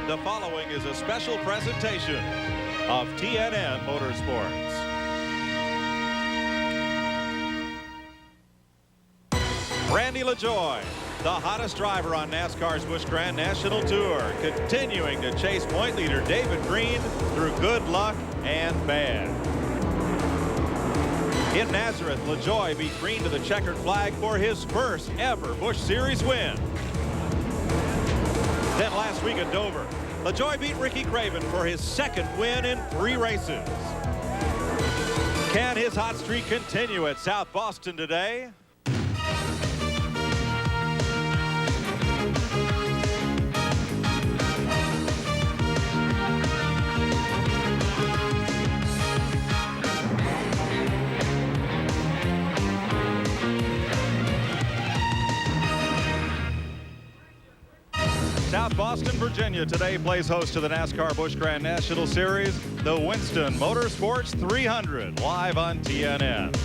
The following is a special presentation of TNN Motorsports. Randy LaJoie, the hottest driver on NASCAR's Busch Grand National Tour, continuing to chase point leader David Green through good luck and bad. In Nazareth, LaJoie beat Green to the checkered flag for his first ever Busch Series win. Then last week at Dover, LaJoie beat Ricky Craven for his second win in 3 races. Can his hot streak continue at South Boston today? South Boston, Virginia today plays host to the NASCAR Busch Grand National Series, the Winston Motorsports 300, live on TNN.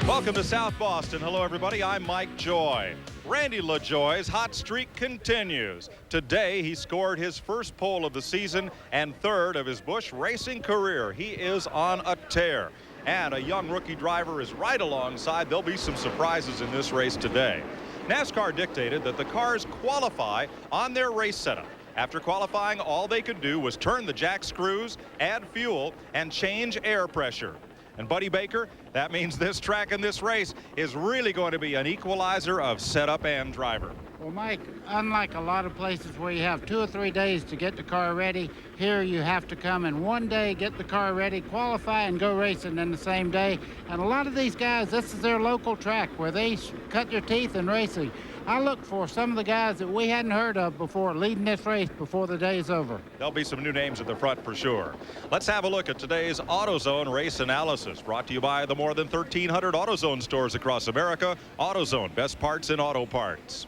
Welcome to South Boston. Hello, everybody. I'm Mike Joy. Randy LaJoie's hot streak continues. Today, he scored his first pole of the season and 3rd of his Busch racing career. He is on a tear. And a young rookie driver is right alongside. There'll be some surprises in this race today. NASCAR dictated that the cars qualify on their race setup. After qualifying, all they could do was turn the jack screws, add fuel, and change air pressure. And Buddy Baker, that means this track and this race is really going to be an equalizer of setup and driver. Well, Mike, unlike a lot of places where you have 2 or 3 days to get the car ready, here you have to come in 1 day, get the car ready, qualify, and go racing in the same day. And a lot of these guys, this is their local track where they cut their teeth in racing. I look for some of the guys that we hadn't heard of before leading this race before the day's over. There'll be some new names at the front for sure. Let's have a look at today's AutoZone race analysis, brought to you by the more than 1,300 AutoZone stores across America. AutoZone, best parts in auto parts.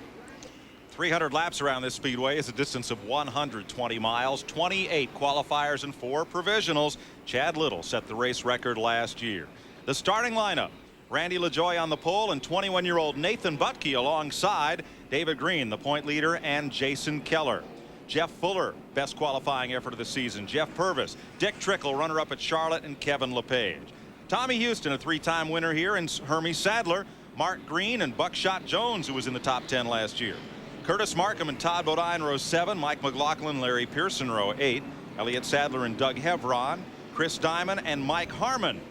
300 laps around this speedway is a distance of 120 miles, 28 qualifiers and 4 provisionals. Chad Little set the race record last year. The starting lineup: Randy LaJoie on the pole and 21-year-old Nathan Butke alongside David Green, the point leader, and Jason Keller. Jeff Fuller, best qualifying effort of the season. Jeff Purvis, Dick Trickle, runner-up at Charlotte, and Kevin LePage. Tommy Houston, a 3-time winner here, and Hermie Sadler, Mark Green, and Buckshot Jones, who was in the top 10 last year. Curtis Markham and Todd Bodine, row 7. Mike McLaughlin, Larry Pearson, row 8. Elliott Sadler and Doug Hevron. Chris Diamond and Mike Harmon.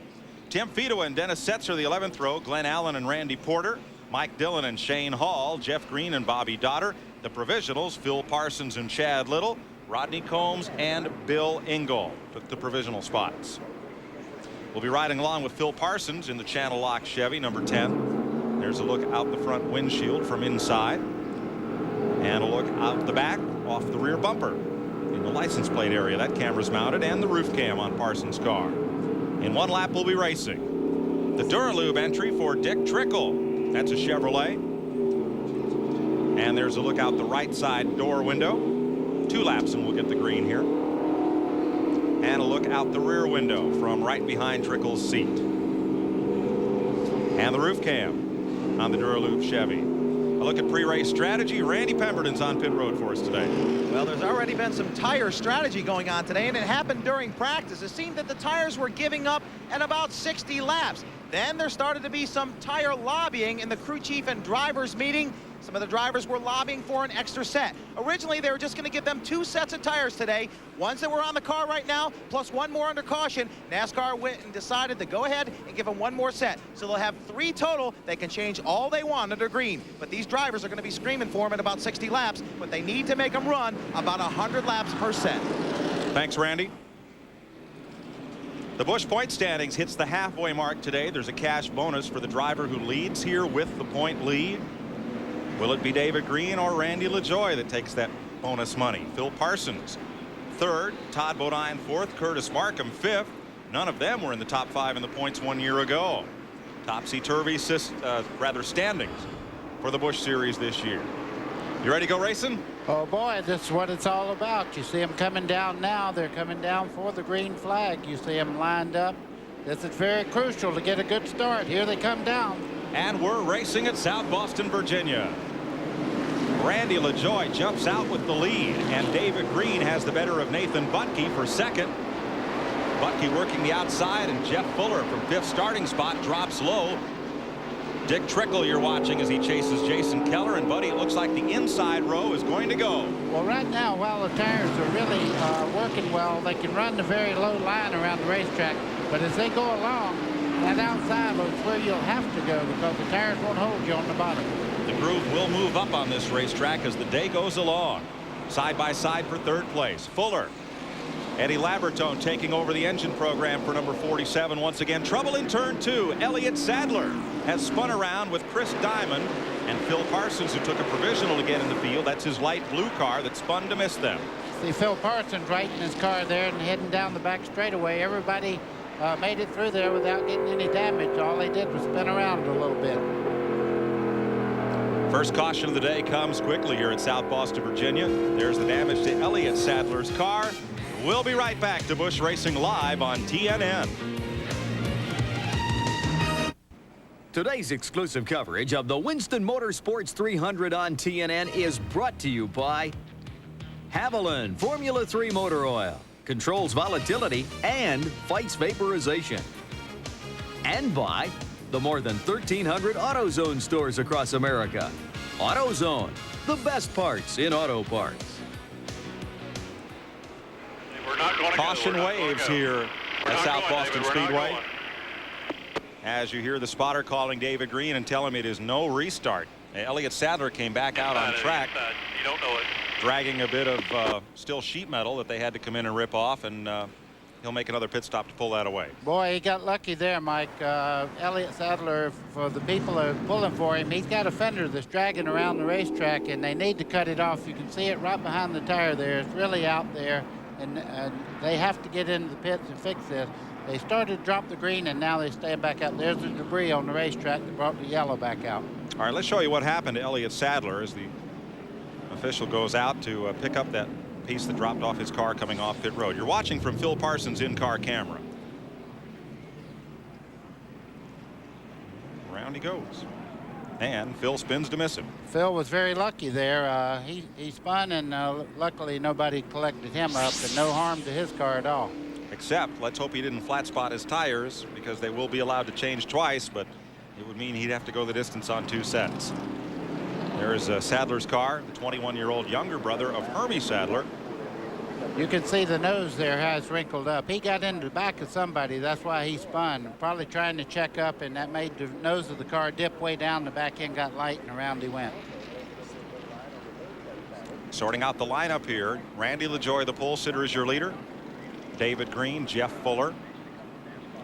Tim Fido and Dennis Setzer, the 11th row. Glenn Allen and Randy Porter. Mike Dillon and Shane Hall. Jeff Green and Bobby Dotter. The provisionals: Phil Parsons and Chad Little. Rodney Combs and Bill Engel took the provisional spots. We'll be riding along with Phil Parsons in the Channel Lock Chevy, number 10. There's a look out the front windshield from inside. And a look out the back off the rear bumper in the license plate area. That camera's mounted, and the roof cam on Parsons' car. In 1 lap, we'll be racing. The Duralube entry for Dick Trickle. That's a Chevrolet. And there's a look out the right side door window. 2 laps and we'll get the green here. And a look out the rear window from right behind Trickle's seat. And the roof cam on the Duralube Chevy. A look at pre-race strategy. Randy Pemberton's on pit road for us today. Well, there's already been some tire strategy going on today, and it happened during practice. It seemed that the tires were giving up at about 60 laps. Then there started to be some tire lobbying in the crew chief and drivers meeting. Some of the drivers were lobbying for an extra set. Originally, they were just going to give them 2 sets of tires today, ones that were on the car right now, plus 1 more under caution. NASCAR went and decided to go ahead and give them 1 more set. So they'll have 3 total. They can change all they want under green. But these drivers are going to be screaming for them at about 60 laps, but they need to make them run about 100 laps per set. Thanks, Randy. The Busch point standings hits the halfway mark today. There's a cash bonus for the driver who leads here with the point lead. Will it be David Green or Randy LaJoie that takes that bonus money? Phil Parsons 3rd, Todd Bodine 4th, Curtis Markham 5th. None of them were in the top 5 in the points 1 year ago. Topsy-turvy standings for the Busch Series this year. You ready to go racing? Oh boy, this is what it's all about. You see them coming down now. They're coming down for the green flag. You see them lined up. This is very crucial to get a good start. Here they come down. And we're racing at South Boston, Virginia. Randy LaJoie jumps out with the lead, and David Green has the better of Nathan Butke for second. Butke working the outside, and Jeff Fuller from fifth starting spot drops low. Dick Trickle you're watching as he chases Jason Keller, and buddy, it looks like the inside row is going to go. Well, right now, while the tires are really working well, they can run the very low line around the racetrack, but as they go along, that outside looks where you'll have to go because the tires won't hold you on the bottom. The groove will move up on this racetrack as the day goes along. Side by side for third place, Fuller. Eddie Labertone taking over the engine program for number 47 once again. Trouble in turn 2. Elliott Sadler has spun around with Chris Diamond and Phil Parsons, who took a provisional to get in the field. That's his light blue car that spun to miss them. See Phil Parsons right in his car there and heading down the back straightaway. Everybody made it through there without getting any damage. All they did was spin around a little bit. First caution of the day comes quickly here at South Boston, Virginia. There's the damage to Elliott Sadler's car. We'll be right back to Busch Racing Live on TNN. Today's exclusive coverage of the Winston Motorsports 300 on TNN is brought to you by Haviland Formula 3 motor oil. Controls volatility and fights vaporization. And by the more than 1,300 AutoZone stores across America. AutoZone, the best parts in auto parts. Caution waves here at South Boston Speedway. As you hear the spotter calling David Green and tell him it is no restart. Elliott Sadler came back out on track. You don't know it. Dragging a bit of still sheet metal that they had to come in and rip off, and he'll make another pit stop to pull that away. Boy, he got lucky there, Mike. Elliott Sadler, for the people that are pulling for him, he's got a fender that's dragging around the racetrack, and they need to cut it off. You can see it right behind the tire there. It's really out there, and they have to get into the pits and fix this. They started to drop the green, and now they stand back out. There's the debris on the racetrack that brought the yellow back out. All right, let's show you what happened to Elliott Sadler as the official goes out to pick up that piece that dropped off his car coming off pit road. You're watching from Phil Parsons' in-car camera. Around he goes. And Phil spins to miss him. Phil was very lucky there. He spun, and luckily nobody collected him up, and no harm to his car at all. Except, let's hope he didn't flat spot his tires, because they will be allowed to change twice, but it would mean he'd have to go the distance on 2 sets. There's Sadler's car, the 21-year-old younger brother of Hermie Sadler. You can see the nose there has wrinkled up. He got into the back of somebody. That's why he spun. Probably trying to check up, and that made the nose of the car dip way down. The back end got light, and around he went. Sorting out the lineup here. Randy LaJoie, the pole sitter, is your leader. David Green, Jeff Fuller.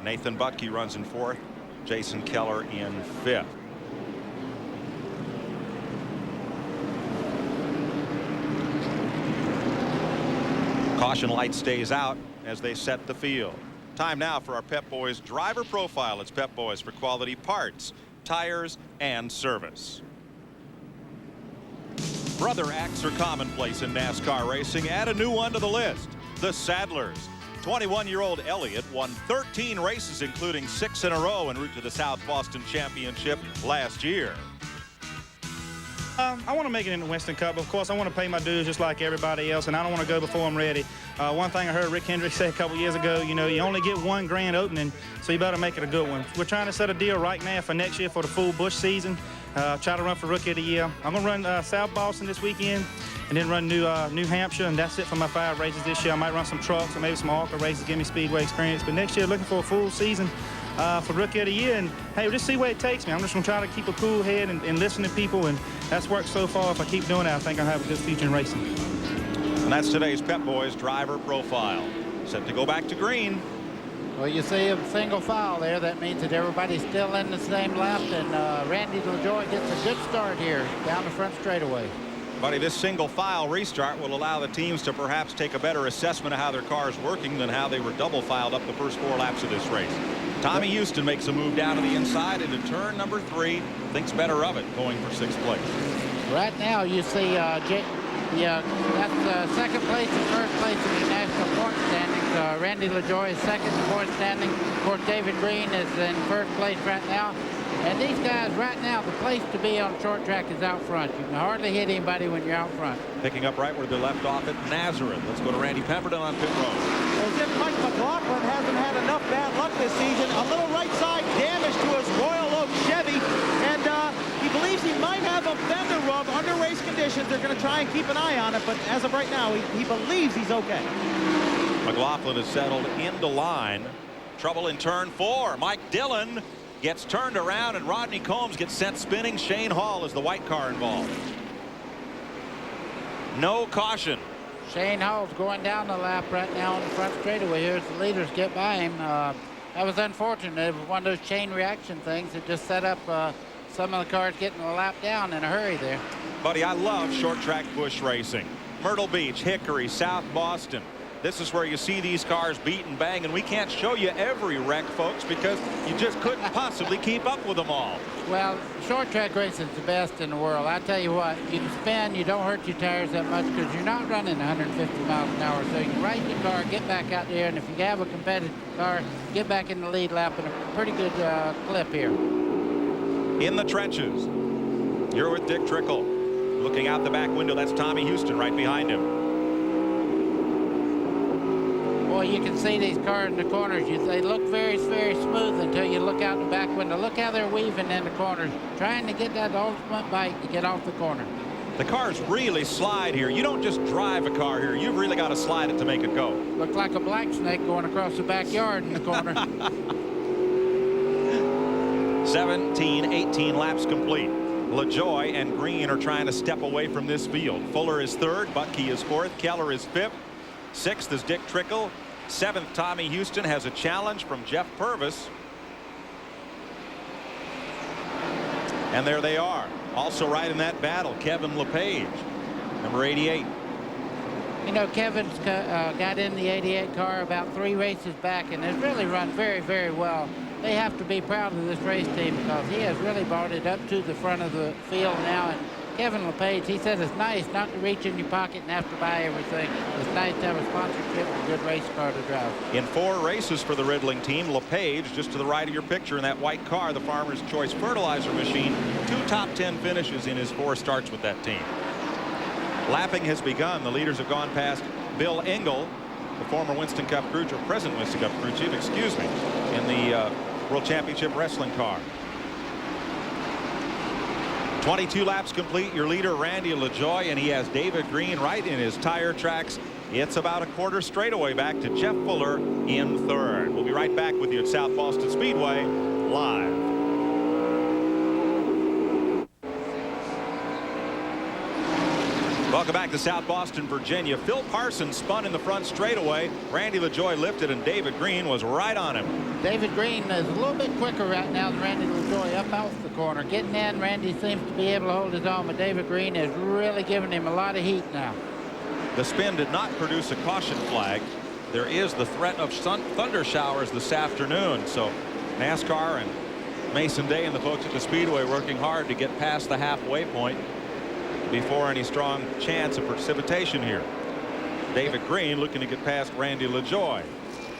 Nathan Butke runs in 4th. Jason Keller in 5th. Caution light stays out as they set the field. Time now for our Pep Boys driver profile. It's Pep Boys for quality parts, tires, and service. Brother acts are commonplace in NASCAR racing. Add a new one to the list. The Sadlers. 21-year-old Elliott won 13 races, including 6 in a row en route to the South Boston Championship last year. I want to make it in the Winston Cup. Of course, I want to pay my dues just like everybody else, and I don't want to go before I'm ready. One thing I heard Rick Hendricks say a couple years ago, you know, you only get one grand opening, so you better make it a good one. We're trying to set a deal right now for next year for the full Busch season. Try to run for Rookie of the Year. I'm going to run South Boston this weekend, and then run New Hampshire, and that's it for my 5 races this year. I might run some trucks or maybe some ARCA races, give me Speedway experience. But next year, looking for a full season for Rookie of the Year, and hey, we'll just see where it takes me. I'm just going to try to keep a cool head and listen to people, and that's worked so far. If I keep doing that, I think I'll have a good future in racing. And that's today's Pep Boys driver profile. Set to go back to green. Well, you see a single file there. That means that everybody's still in the same lap, and Randy LaJoie gets a good start here down the front straightaway. Buddy, this single file restart will allow the teams to perhaps take a better assessment of how their car is working than how they were double filed up the first 4 laps of this race. Tommy Houston makes a move down to the inside into turn number 3. Thinks better of it, going for 6th place. Right now, you see that's second place and first place in the national point standings. Randy LaJoie is second and fourth standing. Of course, David Green is in first place right now. And these guys right now, the place to be on short track is out front. You can hardly hit anybody when you're out front. Picking up right where they left off at Nazareth. Let's go to Randy Pemberton on pit road. As if Mike McLaughlin hasn't had enough bad luck this season. A little right side damage to his Royal Oak Chevy. And he believes he might have a fender rub under race conditions. They're going to try and keep an eye on it. But as of right now, he believes he's okay. McLaughlin is settled into line. Trouble in turn 4. Mike Dillon gets turned around, and Rodney Combs gets sent spinning. Shane Hall is the white car involved. No caution. Shane Hall's going down the lap right now on the front straightaway here as the leaders get by him. That was unfortunate. It was one of those chain reaction things that just set up some of the cars getting a lap down in a hurry there. Buddy, I love short track Busch racing. Myrtle Beach, Hickory, South Boston. This is where you see these cars beat and bang, and we can't show you every wreck, folks, because you just couldn't possibly keep up with them all. Well, short track racing is the best in the world. I tell you what, you can spin, you don't hurt your tires that much because you're not running 150 miles an hour. So you can right your car, get back out there, and if you have a competitive car, get back in the lead lap in a pretty good clip here. In the trenches, you're with Dick Trickle. Looking out the back window, that's Tommy Houston right behind him. Boy, you can see these cars in the corners. They look very, very smooth until you look out the back window. Look how they're weaving in the corners, trying to get that ultimate bite to get off the corner. The cars really slide here. You don't just drive a car here. You've really got to slide it to make it go. Look like a black snake going across the backyard in the corner. 17, 18 laps complete. LaJoie and Green are trying to step away from this field. Fuller is third. Butkey is fourth. Keller is fifth. Sixth is Dick Trickle. Seventh, Tommy Houston has a challenge from Jeff Purvis. And there they are. Also right in that battle, Kevin LePage, number 88. You know, Kevin's got in the 88 car about 3 races back and has really run very, very well. They have to be proud of this race team because he has really brought it up to the front of the field now. And Kevin LePage, he says it's nice not to reach in your pocket and have to buy everything. It's nice to have a sponsorship and a good race car to drive. In 4 races for the Riddling team, LePage, just to the right of your picture in that white car, the Farmer's Choice fertilizer machine, 2 top 10 finishes in his 4 starts with that team. Lapping has begun. The leaders have gone past Bill Engel, the former Winston Cup crew chief, present Winston Cup crew chief, excuse me, in the World Championship Wrestling car. 22 laps complete. Your leader, Randy LaJoie, and he has David Green right in his tire tracks. It's about a quarter straightaway back to Jeff Fuller in third. We'll be right back with you at South Boston Speedway live. Welcome back to South Boston, Virginia. Phil Parsons spun in the front straightaway. Randy LaJoie lifted, and David Green was right on him. David Green is a little bit quicker right now than Randy LaJoie up off the corner. Getting in, Randy seems to be able to hold his own, but David Green is really giving him a lot of heat now. The spin did not produce a caution flag. There is the threat of thunder showers this afternoon. So NASCAR and Mason Day and the folks at the Speedway working hard to get past the halfway point before any strong chance of precipitation here. David Green looking to get past Randy LaJoie.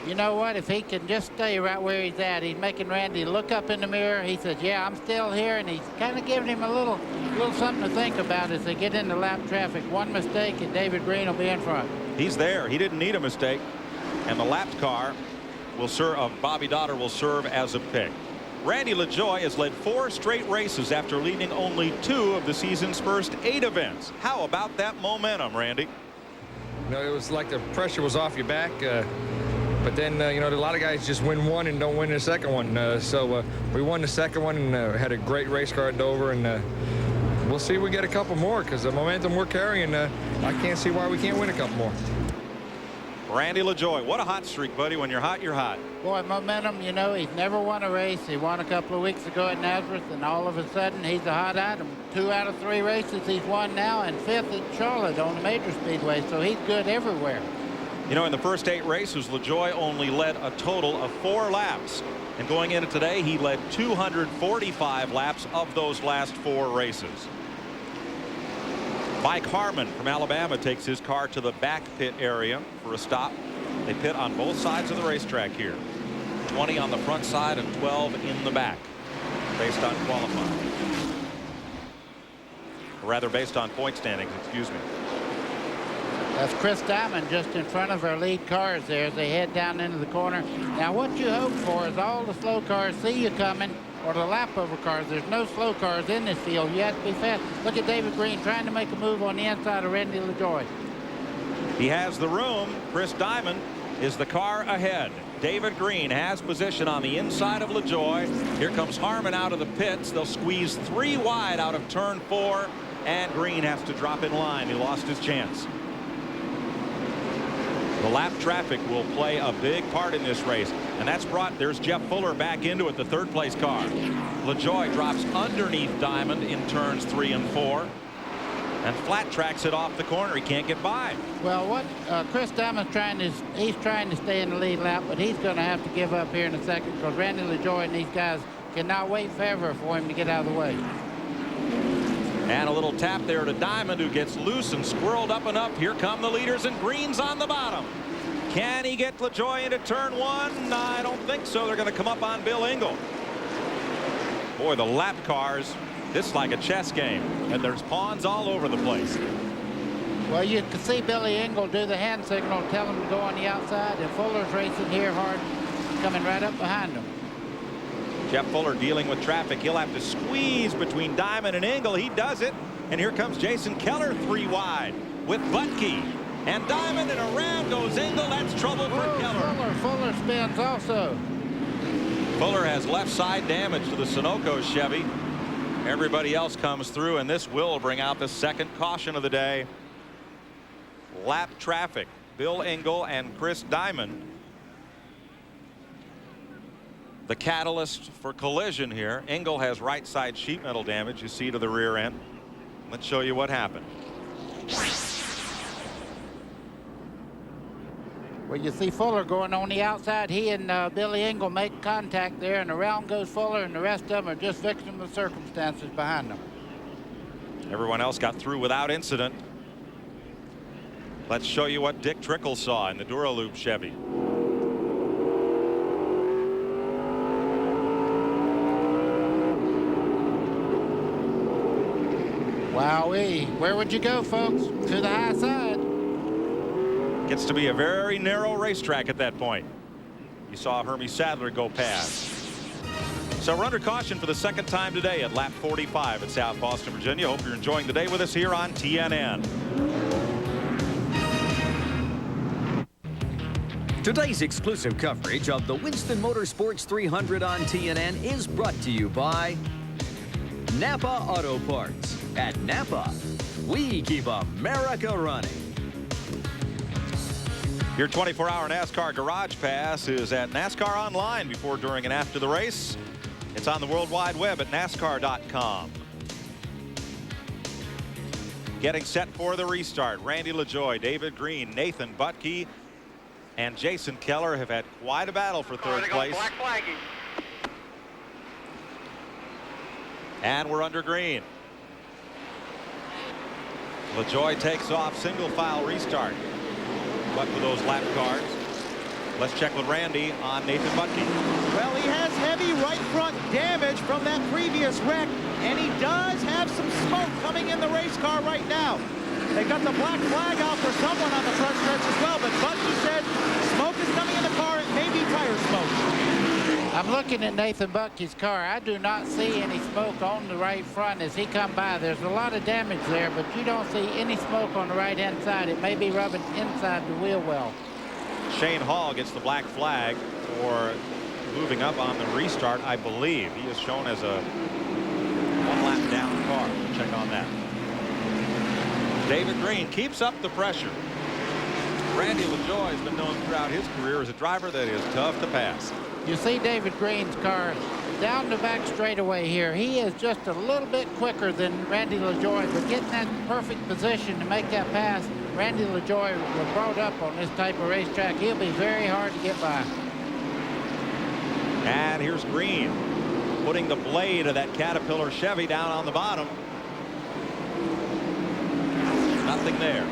You know what? If he can just stay right where he's at, he's making Randy look up in the mirror. He says, yeah, I'm still here, and he's kind of giving him a little something to think about as they get into lap traffic. One mistake, and David Green will be in front. He's there. He didn't need a mistake. And the lapped car will serve, Bobby Dotter will serve as a pick. Randy LaJoie has led 4 straight races after leading only 2 of the season's first 8 events. How about that momentum, Randy? You know, it was like the pressure was off your back. But then, you know, a lot of guys just win one and don't win the second one. So we won the second one and had a great race car at Dover. And we'll see if we get a couple more because the momentum we're carrying, I can't see why we can't win a couple more. Randy LaJoie, what a hot streak, buddy. When you're hot, you're hot. Boy, momentum, you know, he's never won a race. He won a couple of weeks ago at Nazareth, and all of a sudden he's a hot item. 2 out of 3 races he's won now, and 5th at Charlotte on the major speedway, so he's good everywhere. You know, in the first 8 races, LaJoie only led a total of 4 laps. And going into today, he led 245 laps of those last 4 races. Mike Harmon from Alabama takes his car to the back pit area for a stop. They pit on both sides of the racetrack here. 20 on the front side and 12 in the back. based on qualifying. Or rather, based on point standings, excuse me. That's Chris Diamond just in front of our lead cars there as they head down into the corner. Now, what you hope for is all the slow cars see you coming, or the lap over cars. There's no slow cars in this field. You have to be fast. Look at David Green trying to make a move on the inside of Randy LaJoie. He has the room. Chris Diamond is the car ahead. David Green has position on the inside of LaJoie. Here comes Harmon out of the pits. They'll squeeze 3 wide out of turn 4, and Green has to drop in line. He lost his chance. The lap traffic will play a big part in this race, and that's brought, there's Jeff Fuller back into it, the 3rd place car. LaJoie drops underneath Diamond in turns 3 and 4, and flat tracks it off the corner. He can't get by. Well, what Chris Diamond's trying is, he's trying to stay in the lead lap, but he's going to have to give up here in a second because Randy LaJoie and these guys cannot wait forever for him to get out of the way. And a little tap there to Diamond, who gets loose and squirreled up and up. Here come the leaders, and Green's on the bottom. Can he get LaJoie into turn 1? I don't think so. They're going to come up on Bill Engel. Boy, the lap cars, this is like a chess game, and there's pawns all over the place. Well, you can see Billy Engel do the hand signal, tell him to go on the outside, and Fuller's racing here hard, coming right up behind him. Jeff Fuller dealing with traffic. He'll have to squeeze between Diamond and Engel. He does it. And here comes Jason Keller 3 wide with Butke. And Diamond, and around goes Engel. That's trouble for Keller. Fuller spins also. Fuller has left side damage to the Sunoco Chevy. Everybody else comes through, and this will bring out the 2nd caution of the day. Lap traffic. Bill Engel and Chris Diamond, the catalyst for collision here. Engel has right side sheet metal damage, you see, to the rear end. Let's show you what happened. Well, you see Fuller going on the outside. He and Billy Engel make contact there, and around goes Fuller, and the rest of them are just victims of circumstances behind them. Everyone else got through without incident. Let's show you what Dick Trickle saw in the Duraloop Chevy. Wowee. Where would you go, folks? To the high side. Gets to be a very narrow racetrack at that point. You saw Hermie Sadler go past. So we're under caution for the 2nd time today at lap 45 at South Boston, Virginia. Hope you're enjoying the day with us here on TNN. Today's exclusive coverage of the Winston Motorsports 300 on TNN is brought to you by Napa Auto Parts. At Napa, we keep America running. Your 24-hour NASCAR Garage Pass is at NASCAR Online before, during, and after the race. It's on the World Wide Web at NASCAR.com. Getting set for the restart. Randy LaJoie, David Green, Nathan Butke, and Jason Keller have had quite a battle for 3rd place. And we're under green. LaJoie takes off, single file restart. But for those lap cars, let's check with Randy on Nathan Butke. Well, he has heavy right front damage from that previous wreck, and he does have some smoke coming in the race car right now. They got the black flag out for someone on the front stretch as well, but Butke said smoke is coming in the car. It may be tire smoke. I'm looking at Nathan Butke's car. I do not see any smoke on the right front as he come by. There's a lot of damage there, but you don't see any smoke on the right-hand side. It may be rubbing inside the wheel well. Shane Hall gets the black flag for moving up on the restart, I believe. He is shown as a 1 lap down car. We'll check on that. David Green keeps up the pressure. Randy LaJoie has been known throughout his career as a driver that is tough to pass. You see David Green's car down the back straightaway here. He is just a little bit quicker than Randy LaJoie, but getting that perfect position to make that pass, Randy LaJoie was brought up on this type of racetrack. He'll be very hard to get by. And here's Green putting the blade of that Caterpillar Chevy down on the bottom. Nothing there.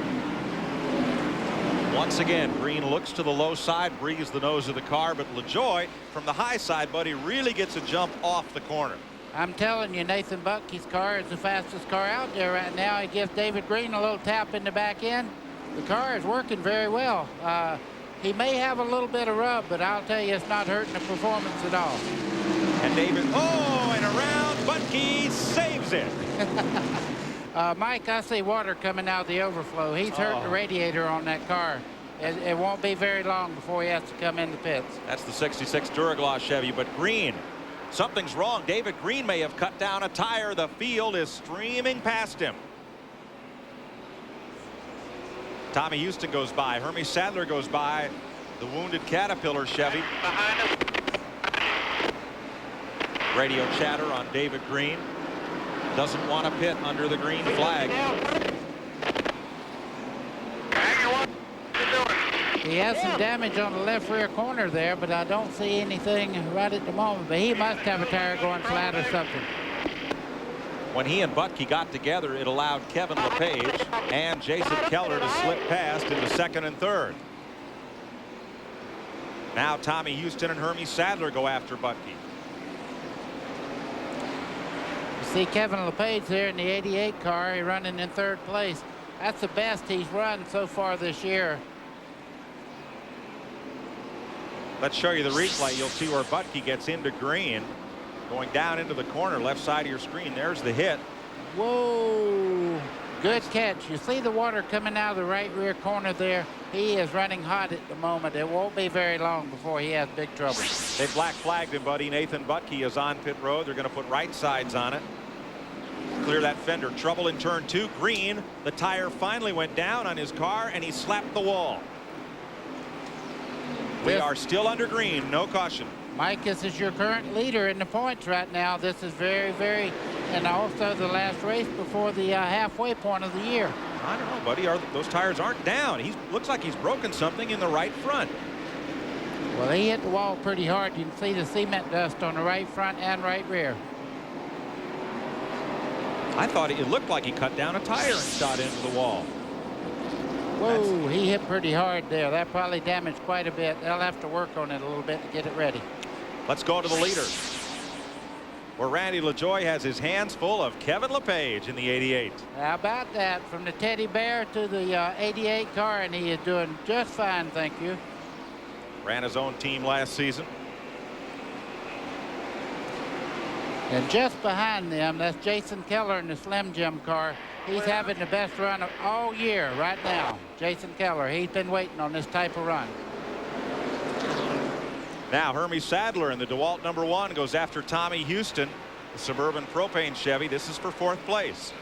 Once again, Green looks to the low side, breathes the nose of the car, but LaJoie from the high side, buddy, really gets a jump off the corner. I'm telling you, Nathan Bucky's car is the fastest car out there right now. He gives David Green a little tap in the back end. The car is working very well. He may have a little bit of rub, but I'll tell you, it's not hurting the performance at all. And David, and around, Bucky saves it. Mike, I see water coming out of the overflow. He's hurting the radiator on that car. It won't be very long before he has to come in the pits. That's the 66 Duraglass Chevy, but Green, something's wrong. David Green may have cut down a tire. The field is streaming past him. Tommy Houston goes by. Hermie Sadler goes by. The wounded Caterpillar Chevy. Radio chatter on David Green. Doesn't want to pit under the green flag. He has some damage on the left rear corner there, but I don't see anything right at the moment. But he must have a tire going flat or something. When he and Butke got together, it allowed Kevin LePage and Jason Keller to slip past into second and third. Now Tommy Houston and Hermie Sadler go after Butke. You see Kevin LePage there in the 88 car. He's running in third place. That's the best he's run so far this year. Let's show you the replay. You'll see where Butke gets into Green. Going down into the corner, left side of your screen. There's the hit. Whoa. Good catch. You see the water coming out of the right rear corner there. He is running hot at the moment. It won't be very long before he has big trouble. They black flagged him, buddy. Nathan Butke is on pit road. They're going to put right sides on it. Clear that fender. Trouble in turn 2. Green. The tire finally went down on his car and he slapped the wall. We are still under Green. No caution. Mike, this is your current leader in the points right now. This is very, and also the last race before the halfway point of the year. I don't know, buddy. Those tires aren't down. He looks like he's broken something in the right front. Well, he hit the wall pretty hard. You can see the cement dust on the right front and right rear. I thought it looked like he cut down a tire and shot into the wall. Whoa, he hit pretty hard there. That probably damaged quite a bit. They'll have to work on it a little bit to get it ready. Let's go to the leader, where Randy LaJoie has his hands full of Kevin LePage in the 88. How about that? From the teddy bear to the 88 car, and he is doing just fine, thank you. Ran his own team last season. And just behind them, that's Jason Keller in the Slim Jim car. He's having the best run of all year right now. Jason Keller, he's been waiting on this type of run. Now Hermie Sadler in the DeWalt #1 goes after Tommy Houston, the Suburban propane Chevy. This is for 4th place.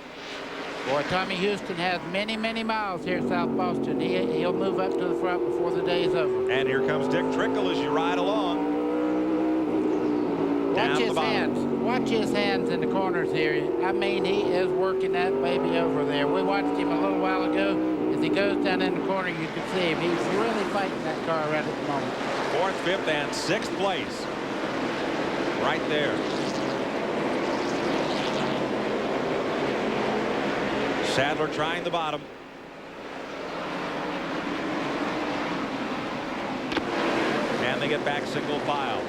Boy, Tommy Houston has many miles here in South Boston. He'll move up to the front before the day is over. And here comes Dick Trickle as you ride along. Watch his hands. Watch his hands in the corners here. I mean, he is working that baby over there. We watched him a little while ago. As he goes down in the corner, you can see him. He's really fighting that car right at the moment. 4th, 5th, and 6th place. Right there. Sadler trying the bottom. And they get back single file.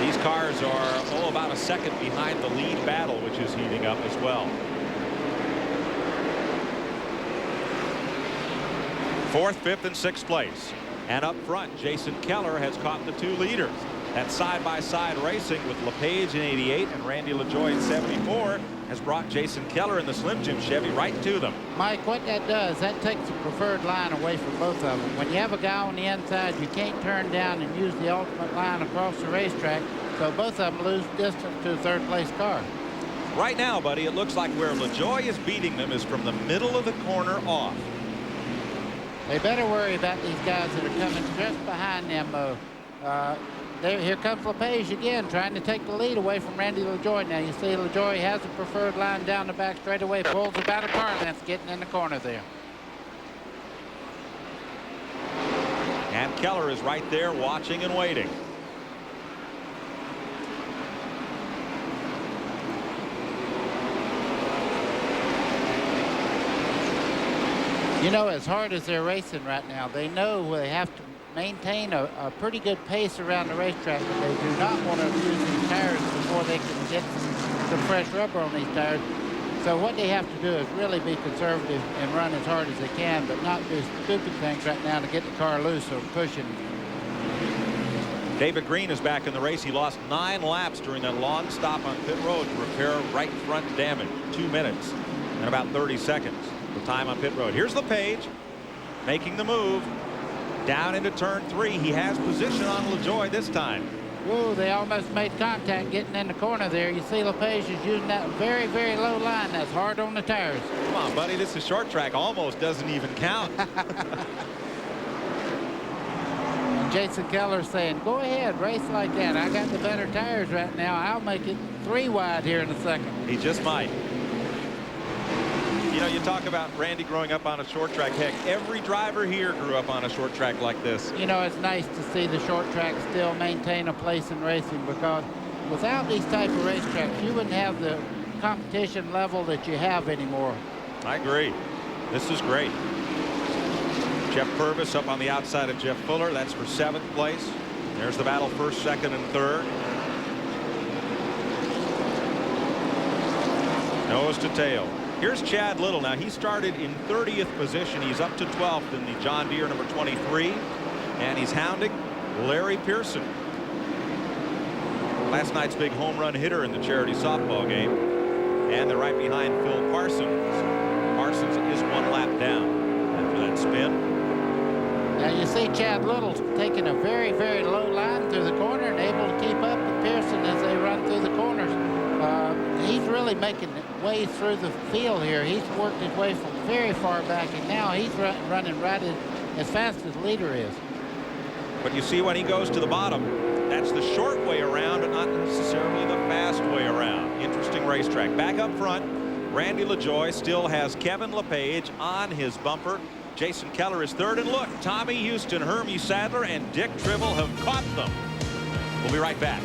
These cars are about a second behind the lead battle, which is heating up as well. 4th, 5th, and 6th place. And up front, Jason Keller has caught the 2 leaders. That side-by-side racing with LePage in 88 and Randy LaJoie in 74 has brought Jason Keller in the Slim Jim Chevy right to them. Mike, what that does, that takes the preferred line away from both of them. When you have a guy on the inside, you can't turn down and use the ultimate line across the racetrack, so both of them lose distance to a 3rd place car. Right now, buddy, it looks like where LaJoie is beating them is from the middle of the corner off. They better worry about these guys that are coming just behind them, though. Here comes LePage again, trying to take the lead away from Randy LaJoie. Now you see LaJoie has the preferred line down the back straightaway, pulls about a car length, getting in the corner there. And Keller is right there watching and waiting. You know, as hard as they're racing right now, they know they have to maintain a pretty good pace around the racetrack, but they do not want to use these tires before they can get some fresh rubber on these tires. So what they have to do is really be conservative and run as hard as they can, but not do stupid things right now to get the car loose or pushing. David Green is back in the race. He lost 9 laps during that long stop on pit road to repair right front damage. 2 minutes and about 30 seconds. The time on pit road. Here's LePage making the move down into turn 3. He has position on LaJoie this time. Whoa, they almost made contact getting in the corner there. You see LePage is using that very, very low line. That's hard on the tires. Come on, buddy. This is short track. Almost doesn't even count. And Jason Keller saying, go ahead, race like that. I got the better tires right now. I'll make it 3 wide here in a second. He just might. You know, you talk about Randy growing up on a short track. Heck, every driver here grew up on a short track like this. You know, it's nice to see the short track still maintain a place in racing, because without these type of racetracks, you wouldn't have the competition level that you have anymore. I agree. This is great. Jeff Purvis up on the outside of Jeff Fuller. That's for 7th place. There's the battle, 1st, 2nd, and 3rd. Nose to tail. Here's Chad Little. Now, he started in 30th position. He's up to 12th in the John Deere number 23. And he's hounding Larry Pearson, last night's big home run hitter in the charity softball game. And they're right behind Phil Parsons. Parsons is 1 lap down after that spin. Now you see Chad Little taking a very, very low line through the corner and able to keep up with Pearson as they run through the corners. He's really making ways through the field here. He's worked his way from very far back, and now he's running right as fast as leader is. But you see, when he goes to the bottom, that's the short way around, but not necessarily the fast way around. Interesting racetrack. Back up front, Randy LaJoie still has Kevin LePage on his bumper. Jason Keller is 3rd, and look, Tommy Houston, Hermie Sadler, and Dick Tribble have caught them. We'll be right back.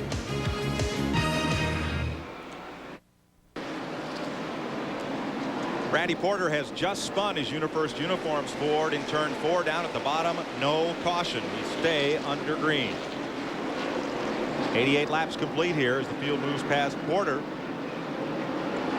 Randy Porter has just spun his UniFirst uniforms forward in turn 4. Down at the bottom, no caution. We stay under green. 88 laps complete here as the field moves past Porter.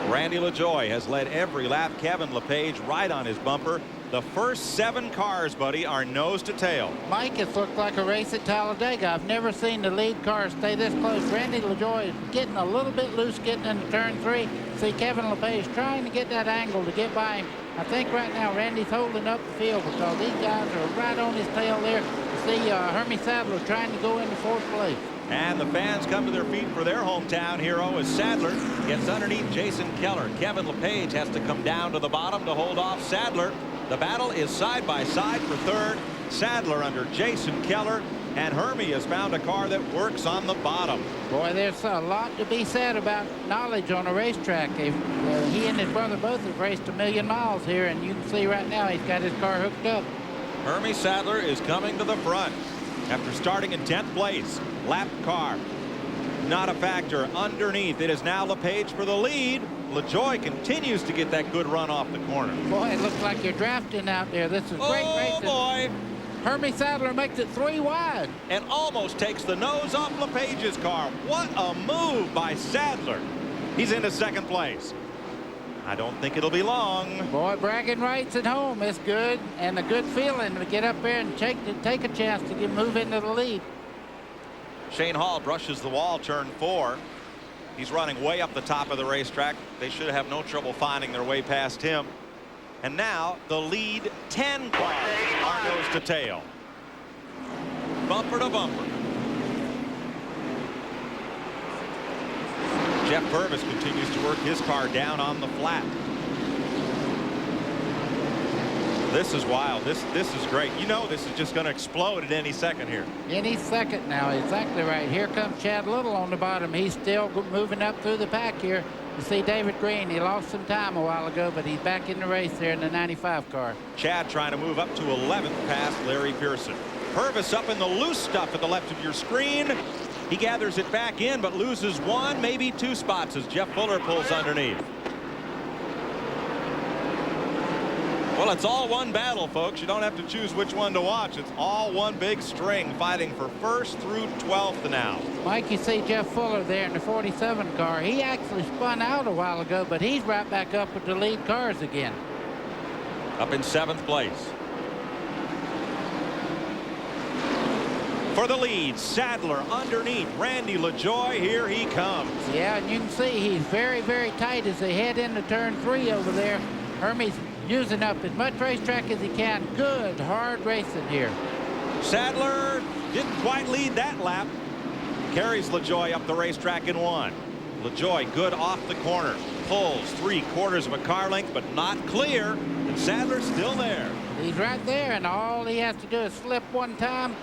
Randy LaJoie has led every lap. Kevin LePage right on his bumper. The first 7 cars, buddy, are nose to tail. Mike, it's looked like a race at Talladega. I've never seen the lead car stay this close. Randy LaJoie is getting a little bit loose getting into turn 3. See Kevin LePage trying to get that angle to get by him. I think right now Randy's holding up the field because these guys are right on his tail there. You see Hermie Sadler trying to go into 4th place. And the fans come to their feet for their hometown hero as Sadler gets underneath Jason Keller. Kevin LePage has to come down to the bottom to hold off Sadler. The battle is side by side for 3rd. Sadler under Jason Keller, and Hermie has found a car that works on the bottom. Boy, there's a lot to be said about knowledge on a racetrack. He and his brother both have raced 1,000,000 miles here, and you can see right now he's got his car hooked up. Hermie Sadler is coming to the front after starting in 10th place. Lap car not a factor. Underneath, it is now LePage for the lead. LaJoie continues to get that good run off the corner. Boy, it looks like you're drafting out there. This is great racing. Oh boy, Hermie Sadler makes it 3 wide and almost takes the nose off LePage's car. What a move by Sadler. He's into 2nd place. I don't think it'll be long. Boy, bragging rights at home is good, and a good feeling to get up there and take a chance to move into the lead. Shane Hall brushes the wall, turn 4. He's running way up the top of the racetrack. They should have no trouble finding their way past him. And now the lead 10 cars are nose to tail. Bumper to bumper. Jeff Purvis continues to work his car down on the flat. This is wild. This is great. You know this is just going to explode at any second here. Any second now. Exactly right. Here comes Chad Little on the bottom. He's still moving up through the pack here. You see David Green. He lost some time a while ago, but he's back in the race there in the 95 car. Chad trying to move up to 11th past Larry Pearson. Purvis up in the loose stuff at the left of your screen. He gathers it back in, but loses 1, maybe 2 spots as Jeff Fuller pulls underneath. Well, it's all one battle, folks. You don't have to choose which one to watch. It's all one big string fighting for 1st through 12th now. Mike, you see Jeff Fuller there in the 47 car. He actually spun out a while ago, but he's right back up with the lead cars again. Up in 7th place. For the lead, Sadler underneath. Randy LaJoie, here he comes. Yeah, and you can see he's very, very tight as they head into turn 3 over there. Hermie's using up as much racetrack as he can. Good, hard racing here. Sadler didn't quite lead that lap. Carries LaJoie up the racetrack in 1. LaJoie good off the corner. Pulls 3/4 of a car length, but not clear. And Sadler's still there. He's right there, and all he has to do is slip one time,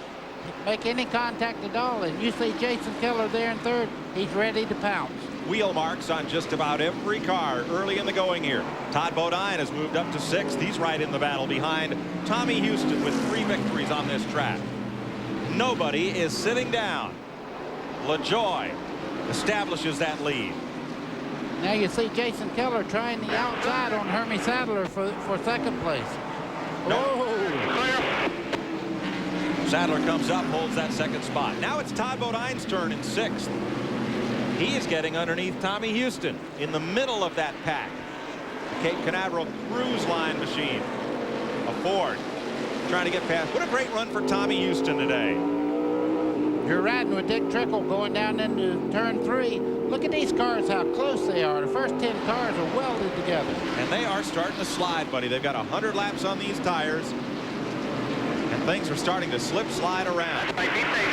make any contact at all, and you see Jason Keller there in 3rd. He's ready to pounce. Wheel marks on just about every car early in the going here. Todd Bodine has moved up to 6th. He's right in the battle behind Tommy Houston with 3 victories on this track. Nobody is sitting down. LaJoie establishes that lead. Now you see Jason Keller trying the outside on Hermie Sadler for 2nd place. No. Sadler comes up, holds that 2nd spot. Now it's Todd Bodine's turn in 6th. He is getting underneath Tommy Houston in the middle of that pack. The Cape Canaveral Cruise Line machine. A Ford trying to get past. What a great run for Tommy Houston today. You're riding with Dick Trickle going down into turn 3. Look at these cars, how close they are. The first 10 cars are welded together. And they are starting to slide, buddy. They've got 100 laps on these tires. And things are starting to slip slide around.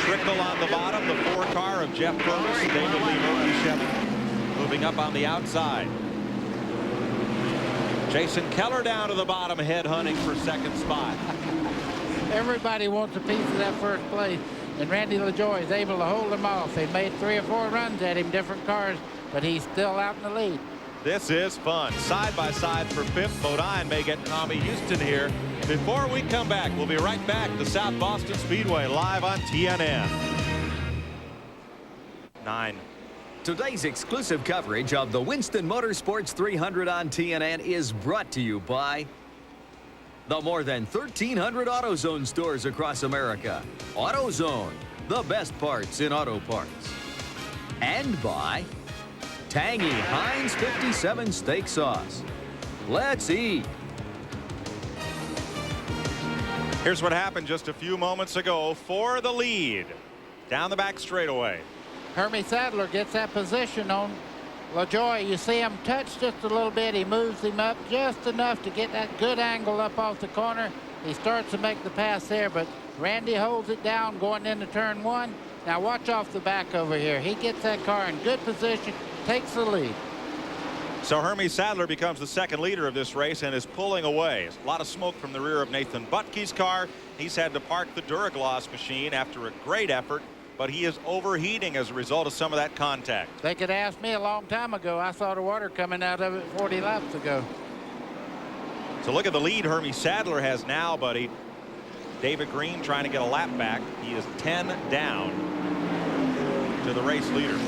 Trickle on the bottom, the 4 car of Jeff Purvis, David Lee moving up on the outside. Jason Keller down to the bottom, head hunting for 2nd spot. Everybody wants a piece of that 1st place, and Randy LaJoie is able to hold him off. They made 3 or 4 runs at him, different cars, but he's still out in the lead. This is fun. Side by side for 5th. Bodine may get Tommy Houston here. Before we come back, we'll be right back to South Boston Speedway live on TNN. 9. Today's exclusive coverage of the Winston Motorsports 300 on TNN is brought to you by the more than 1,300 AutoZone stores across America. AutoZone, the best parts in auto parts. And by tangy Heinz 57 steak sauce. Let's eat. Here's what happened just a few moments ago for the lead. Down the back straightaway. Hermie Sadler gets that position on LaJoie. You see him touch just a little bit. He moves him up just enough to get that good angle up off the corner. He starts to make the pass there, but Randy holds it down going into turn 1. Now watch off the back over here. He gets that car in good position, takes the lead. So Hermie Sadler becomes the 2nd leader of this race and is pulling away. A lot of smoke from the rear of Nathan Butke's car. He's had to park the Duragloss machine after a great effort, but he is overheating as a result of some of that contact. They could ask me a long time ago. I saw the water coming out of it 40 laps ago. So look at the lead Hermie Sadler has now, buddy. David Green trying to get a lap back. He is 10 down to the race leader.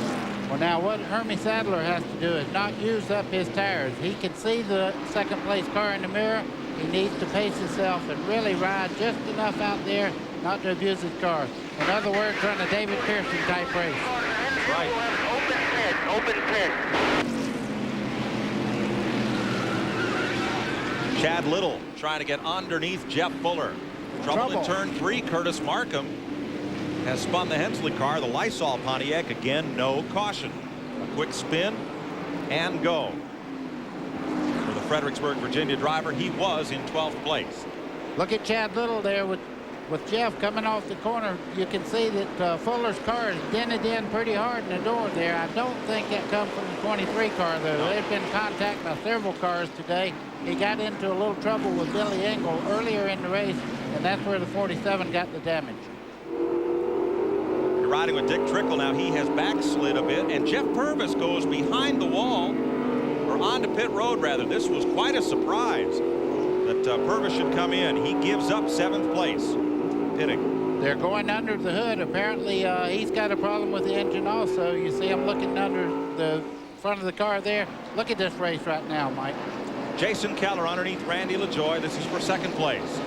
Well, now what Hermie Sadler has to do is not use up his tires. He can see the 2nd place car in the mirror. He needs to pace himself and really ride just enough out there not to abuse his car. In other words, run a David Pearson type race. That's right. Open pit. Chad Little trying to get underneath Jeff Fuller. Trouble in turn 3. Curtis Markham has spun the Hensley car. The Lysol Pontiac again, no caution. A quick spin and go. For the Fredericksburg, Virginia driver, he was in 12th place. Look at Chad Little there with Jeff coming off the corner. You can see that Fuller's car is dented in pretty hard in the door there. I don't think that comes from the 23 car, though. No. They've been contacted by several cars today. He got into a little trouble with Billy Engel earlier in the race, and that's where the 47 got the damage. You're riding with Dick Trickle now. He has backslid a bit, and Jeff Purvis goes behind the wall, or onto pit road, rather. This was quite a surprise that Purvis should come in. He gives up 7th place. Pitting. They're going under the hood. Apparently, he's got a problem with the engine also. You see him looking under the front of the car there. Look at this race right now, Mike. Jason Keller underneath Randy LaJoie. This is for second place.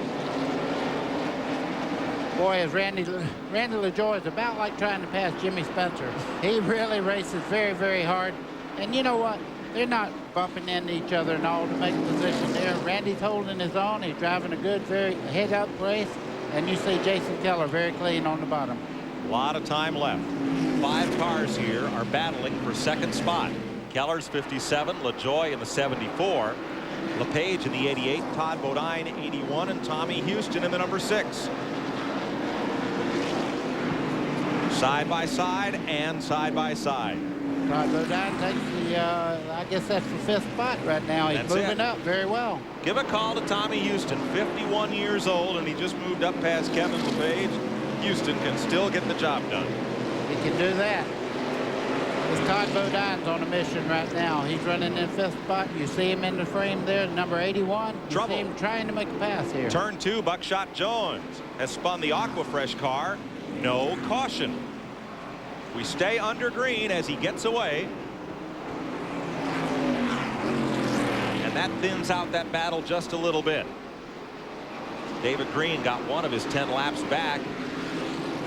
Boy, is Randy LaJoie is about like trying to pass Jimmy Spencer. He really races very, very hard. And you know what? They're not bumping into each other and all to make position there. Randy's holding his own. He's driving a good, very head-up race. And you see Jason Keller very clean on the bottom. A lot of time left. 5 cars here are battling for second spot. Keller's 57, LaJoie in the 74, LePage in the 88, Todd Bodine 81, and Tommy Houston in the number 6. Side by side and side by side. Todd Bodine takes the, I guess that's the 5th spot right now. He's moving up very well. Give a call to Tommy Houston, 51 years old, and he just moved up past Kevin LePage. Houston can still get the job done. He can do that. This Todd Bodine's on a mission right now. He's running in 5th spot. You see him in the frame there, number 81. You see him trying to make a pass here. Turn 2, Buckshot Jones has spun the Aquafresh car. No caution. We stay under green as he gets away. And that thins out that battle just a little bit. David Green got one of his 10 laps back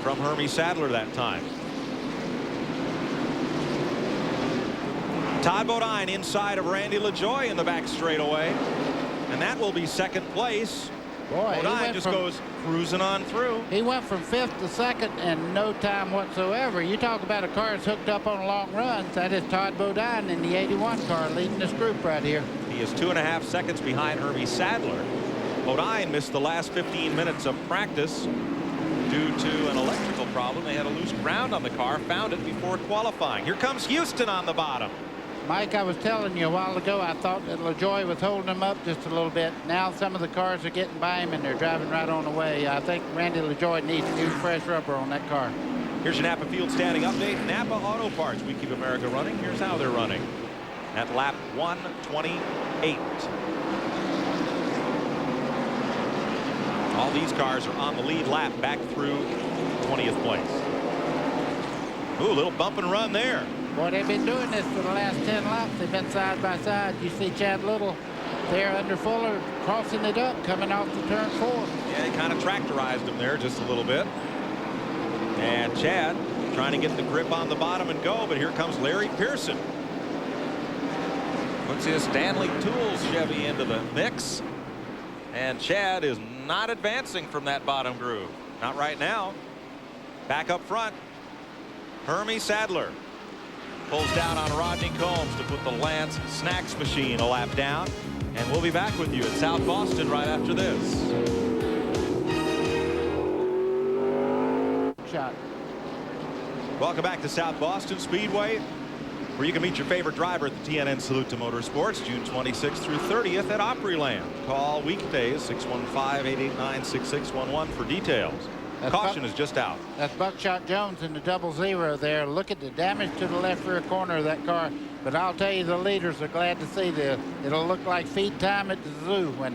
from Hermie Sadler that time. Todd Bodine inside of Randy LaJoie in the back straightaway. And that will be second place. Boy, Bodine just goes cruising on through. He went from 5th to 2nd in no time whatsoever. You talk about a car that's hooked up on long runs. That is Todd Bodine in the 81 car leading this group right here. He is 2.5 seconds behind Hermie Sadler. Bodine missed the last 15 minutes of practice due to an electrical problem. They had a loose ground on the car, found it before qualifying. Here comes Houston on the bottom. Mike, I was telling you a while ago, I thought that LaJoie was holding him up just a little bit. Now some of the cars are getting by him and they're driving right on the way. I think Randy LaJoie needs new fresh rubber on that car. Here's your Napa Field standing update. Napa Auto Parts. We keep America running. Here's how they're running. At lap 128. All these cars are on the lead lap back through 20th place. Ooh, a little bump and run there. Boy, they've been doing this for the last 10 laps. They've been side by side. You see Chad Little there under Fuller crossing it up, coming off the turn 4. Yeah, he kind of tractorized him there just a little bit. And Chad trying to get the grip on the bottom and go, but here comes Larry Pearson. Puts his Stanley Tools Chevy into the mix. And Chad is not advancing from that bottom groove. Not right now. Back up front, Hermie Sadler pulls down on Rodney Combs to put the Lance Snacks machine a lap down. And we'll be back with you at South Boston right after this. Shot. Welcome back to South Boston Speedway, where you can meet your favorite driver at the TNN Salute to Motorsports, June 26th through 30th at Opryland. Call weekdays 615-889-6611 for details. Caution is just out. That's Buckshot Jones in the 00 there. Look at the damage to the left rear corner of that car. But I'll tell you, the leaders are glad to see this. It'll look like feed time at the zoo when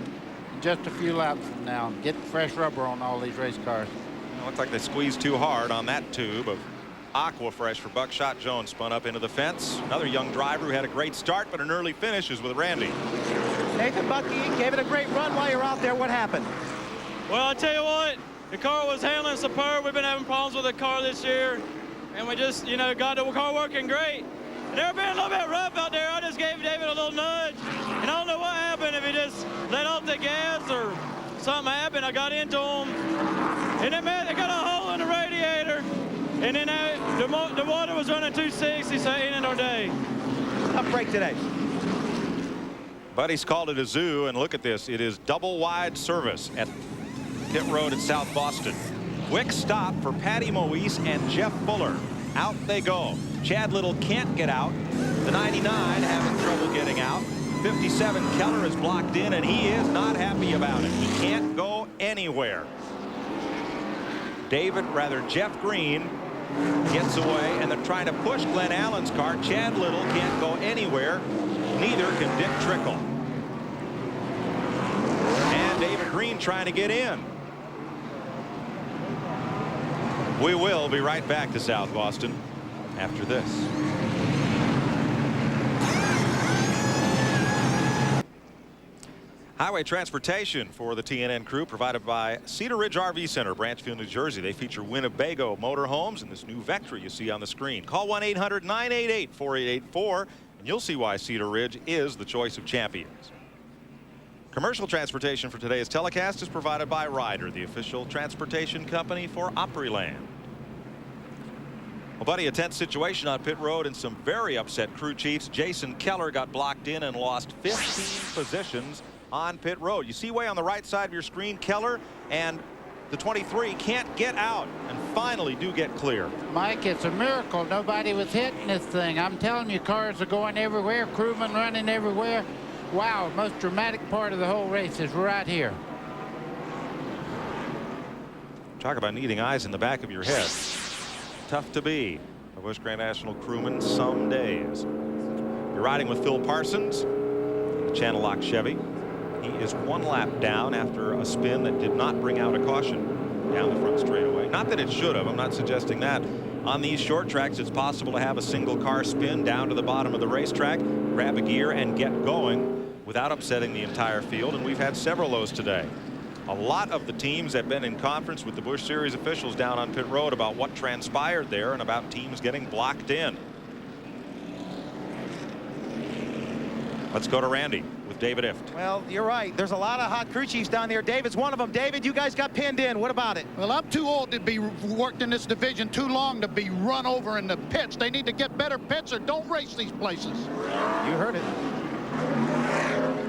just a few laps from now. Get fresh rubber on all these race cars. It looks like they squeezed too hard on that tube of Aquafresh for Buckshot Jones. Spun up into the fence. Another young driver who had a great start, but an early finish is with Randy. Nathan Bucky gave it a great run while you're out there. What happened? Well, I tell you what, the car was handling superb. We've been having problems with the car this year, and we just, got the car working great. And they're being a little bit rough out there. I just gave David a little nudge, and I don't know what happened, if he just let off the gas or something happened. I got into him, and then, man, they got a hole in the radiator, and then the water was running 260, so it ended our day. Tough break today. Buddy's called it a zoo, and look at this. It is double wide service at Pit Road at South Boston. Quick stop for Patty Moise and Jeff Fuller. Out they go. Chad Little can't get out. The 99 having trouble getting out. 57 Keller is blocked in, and he is not happy about it. He can't go anywhere. Jeff Green gets away, and they're trying to push Glenn Allen's car. Chad Little can't go anywhere. Neither can Dick Trickle. And David Green trying to get in. We will be right back to South Boston after this. Highway transportation for the TNN crew provided by Cedar Ridge RV Center, Branchville, New Jersey. They feature Winnebago motorhomes and this new Vectra you see on the screen. Call 1-800-988-4884 and you'll see why Cedar Ridge is the choice of champions. Commercial transportation for today's telecast is provided by Ryder, the official transportation company for Opryland. Well, buddy, a tense situation on pit road and some very upset crew chiefs. Jason Keller got blocked in and lost 15 positions on pit road. You see way on the right side of your screen, Keller and the 23 can't get out and finally do get clear. Mike, it's a miracle nobody was hitting this thing. I'm telling you, cars are going everywhere, crewmen running everywhere. Wow, most dramatic part of the whole race is right here. Talk about needing eyes in the back of your head. Tough to be a Busch Grand National crewman some days. You're riding with Phil Parsons in the Channel Lock Chevy. He is one lap down after a spin that did not bring out a caution down the front straightaway. Not that it should have. I'm not suggesting that. On these short tracks, it's possible to have a single car spin down to the bottom of the racetrack, grab a gear and get going without upsetting the entire field. And we've had several of those today. A lot of the teams have been in conference with the Busch Series officials down on pit road about what transpired there and about teams getting blocked in. Let's go to Randy with David Ift. Well, you're right. There's a lot of hot crew chiefs down there. David's one of them. David, you guys got pinned in. What about it? Well, I'm too old to be worked in this division too long to be run over in the pits. They need to get better pits or don't race these places. You heard it.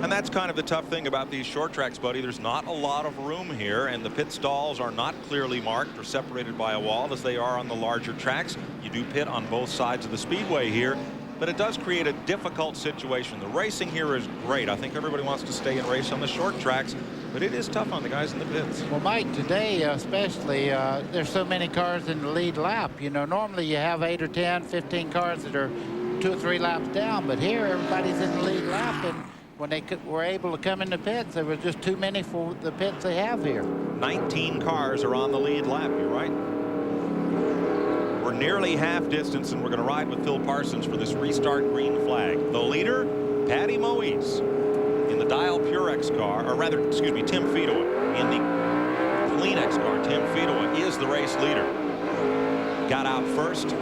And that's kind of the tough thing about these short tracks, buddy. There's not a lot of room here, and the pit stalls are not clearly marked or separated by a wall as they are on the larger tracks. You do pit on both sides of the speedway here, but it does create a difficult situation. The racing here is great. I think everybody wants to stay and race on the short tracks, but it is tough on the guys in the pits. Well, Mike, today especially, there's so many cars in the lead lap. You know, normally you have 8 or 10, 15 cars that are 2 or 3 laps down, but here everybody's in the lead lap, and when they were able to come in the pits, there were just too many for the pits they have here. 19 cars are on the lead lap. You're right. We're nearly half distance, and we're going to ride with Phil Parsons for this restart green flag. The leader, Patty Moise, in the Dial Purex car, or rather, excuse me, Tim Fedowa in the Cleanex car. Tim Fedowa is the race leader. Got out first,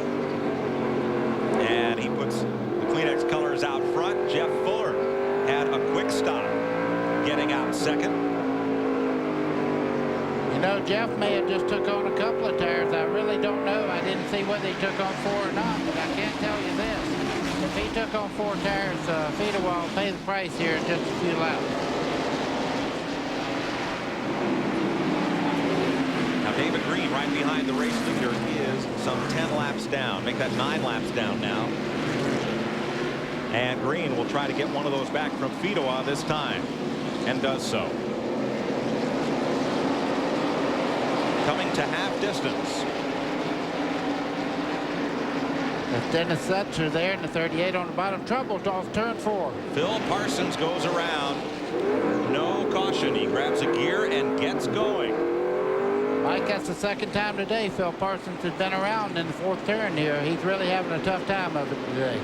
and he puts the Cleanex colors out front. Jeff Fuller had a quick stop, getting out second. You know, Jeff may have just took on a couple of tires. I really don't know. I didn't see whether he took on 4 or not, but I can't tell you this. If he took on 4 tires, Fedowa will pay the price here in just a few laps. Now David Green right behind the race leader is some 10 laps down. Make that 9 laps down now. And Green will try to get one of those back from Fedowa this time, and does so. Coming to half distance. That's Dennis Setzer there in the 38 on the bottom. Trouble off turn 4. Phil Parsons goes around. No caution. He grabs a gear and gets going. Mike, that's the second time today Phil Parsons has been around in the 4th turn here. He's really having a tough time of it today.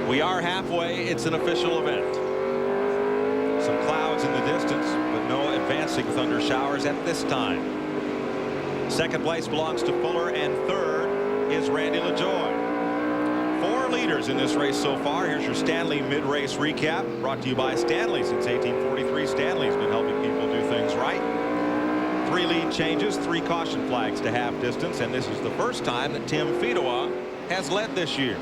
We are halfway. It's an official event. Some clouds in the distance, but no advancing thunder showers at this time. Second place belongs to Fuller, and third is Randy LaJoie. 4 leaders in this race so far. Here's your Stanley mid-race recap, brought to you by Stanley. Since 1843, Stanley's been helping people do things right. 3 lead changes, 3 caution flags to half distance, and this is the first time that Tim Fedowa has led this year.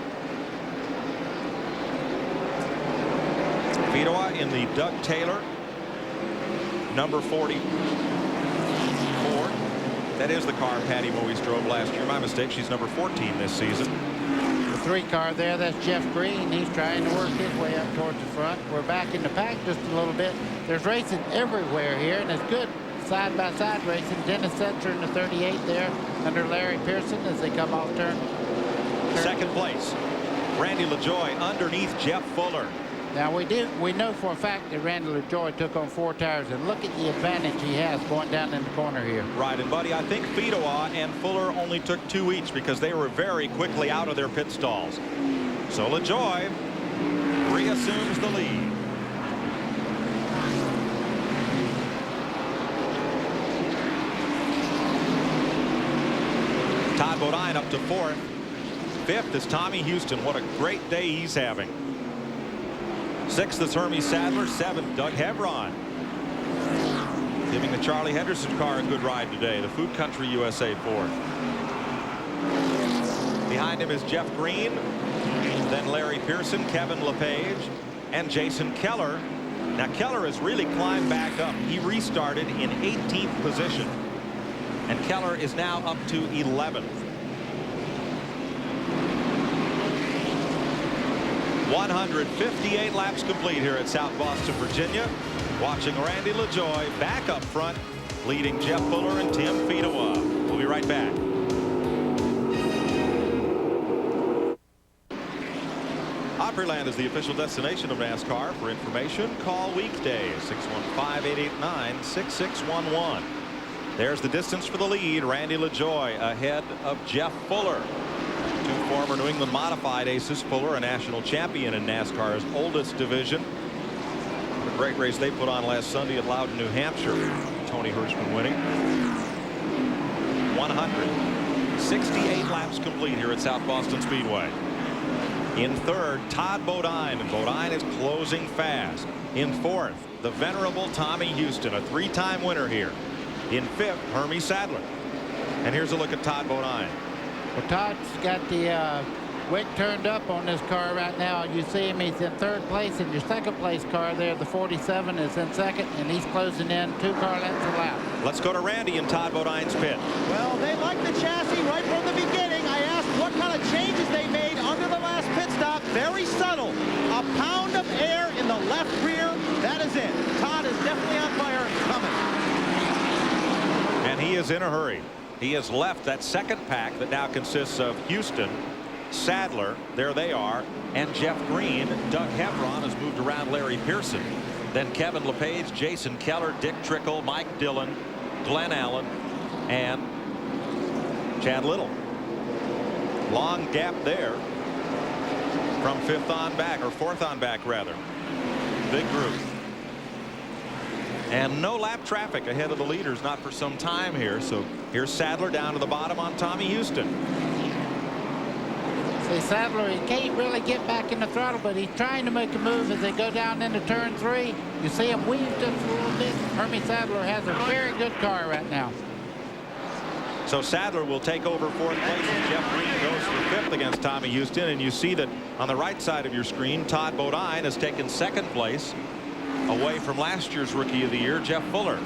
Fedowa in the Doug Taylor number 44. That is the car Patty Moise drove last year. My mistake. She's number 14 this season. The 3 car there, that's Jeff Green. He's trying to work his way up towards the front. We're back in the pack just a little bit. There's racing everywhere here, and it's good side-by-side racing. Dennis Setzer in the 38 there under Larry Pearson as they come off turn. Second place, Randy LaJoie underneath Jeff Fuller. Now we know for a fact that Randy LaJoie took on 4 tires, and look at the advantage he has going down in the corner here. Right, and buddy, I think Fedowa and Fuller only took 2 each because they were very quickly out of their pit stalls. So LaJoie reassumes the lead. Todd Bodine up to 4th. 5th is Tommy Houston. What a great day he's having. 6th is Hermie Sadler. 7th, Doug Hebron. Giving the Charlie Henderson car a good ride today. The Food Country USA 4th. Behind him is Jeff Green. Then Larry Pearson, Kevin LePage, and Jason Keller. Now Keller has really climbed back up. He restarted in 18th position. And Keller is now up to 11th. 158 laps complete here at South Boston, Virginia. Watching Randy LaJoie back up front, leading Jeff Fuller and Tim Fedewa. We'll be right back. Opryland is the official destination of NASCAR. For information, call weekdays 615-889-6611. There's the distance for the lead. Randy LaJoie ahead of Jeff Fuller. Two former New England modified aces. Fuller, a national champion in NASCAR's oldest division. What a great race they put on last Sunday at Loudon, New Hampshire. Tony Hirschman winning. 168 laps complete here at South Boston Speedway. In 3rd, Todd Bodine, and Bodine is closing fast. In 4th, the venerable Tommy Houston, a 3-time winner here. In 5th, Hermie Sadler. And here's a look at Todd Bodine. Well, Todd's got the wick turned up on this car right now. You see him, he's in 3rd place, and your 2nd place car there, the 47, is in 2nd, and he's closing in 2 car lengths a lap. Let's go to Randy in Todd Bodine's pit. Well, they like the chassis right from the beginning. I asked what kind of changes they made under the last pit stop. Very subtle. A pound of air in the left rear. That is it. Todd is definitely on fire and coming. And he is in a hurry. He has left that 2nd pack that now consists of Houston, Sadler, there they are, and Jeff Green. Doug Hebron has moved around Larry Pearson. Then Kevin LePage, Jason Keller, Dick Trickle, Mike Dillon, Glenn Allen, and Chad Little. Long gap there from 5th on back, or 4th on back rather. Big group. And no lap traffic ahead of the leaders, not for some time here. So here's Sadler down to the bottom on Tommy Houston. See, Sadler, he can't really get back in the throttle, but he's trying to make a move as they go down into turn 3. You see him weave just a little bit. Hermie Sadler has a very good car right now. So Sadler will take over 4th place, and Jeff Green goes for 5th against Tommy Houston. And you see that on the right side of your screen, Todd Bodine has taken 2nd place, away from last year's Rookie of the Year, Jeff Fuller.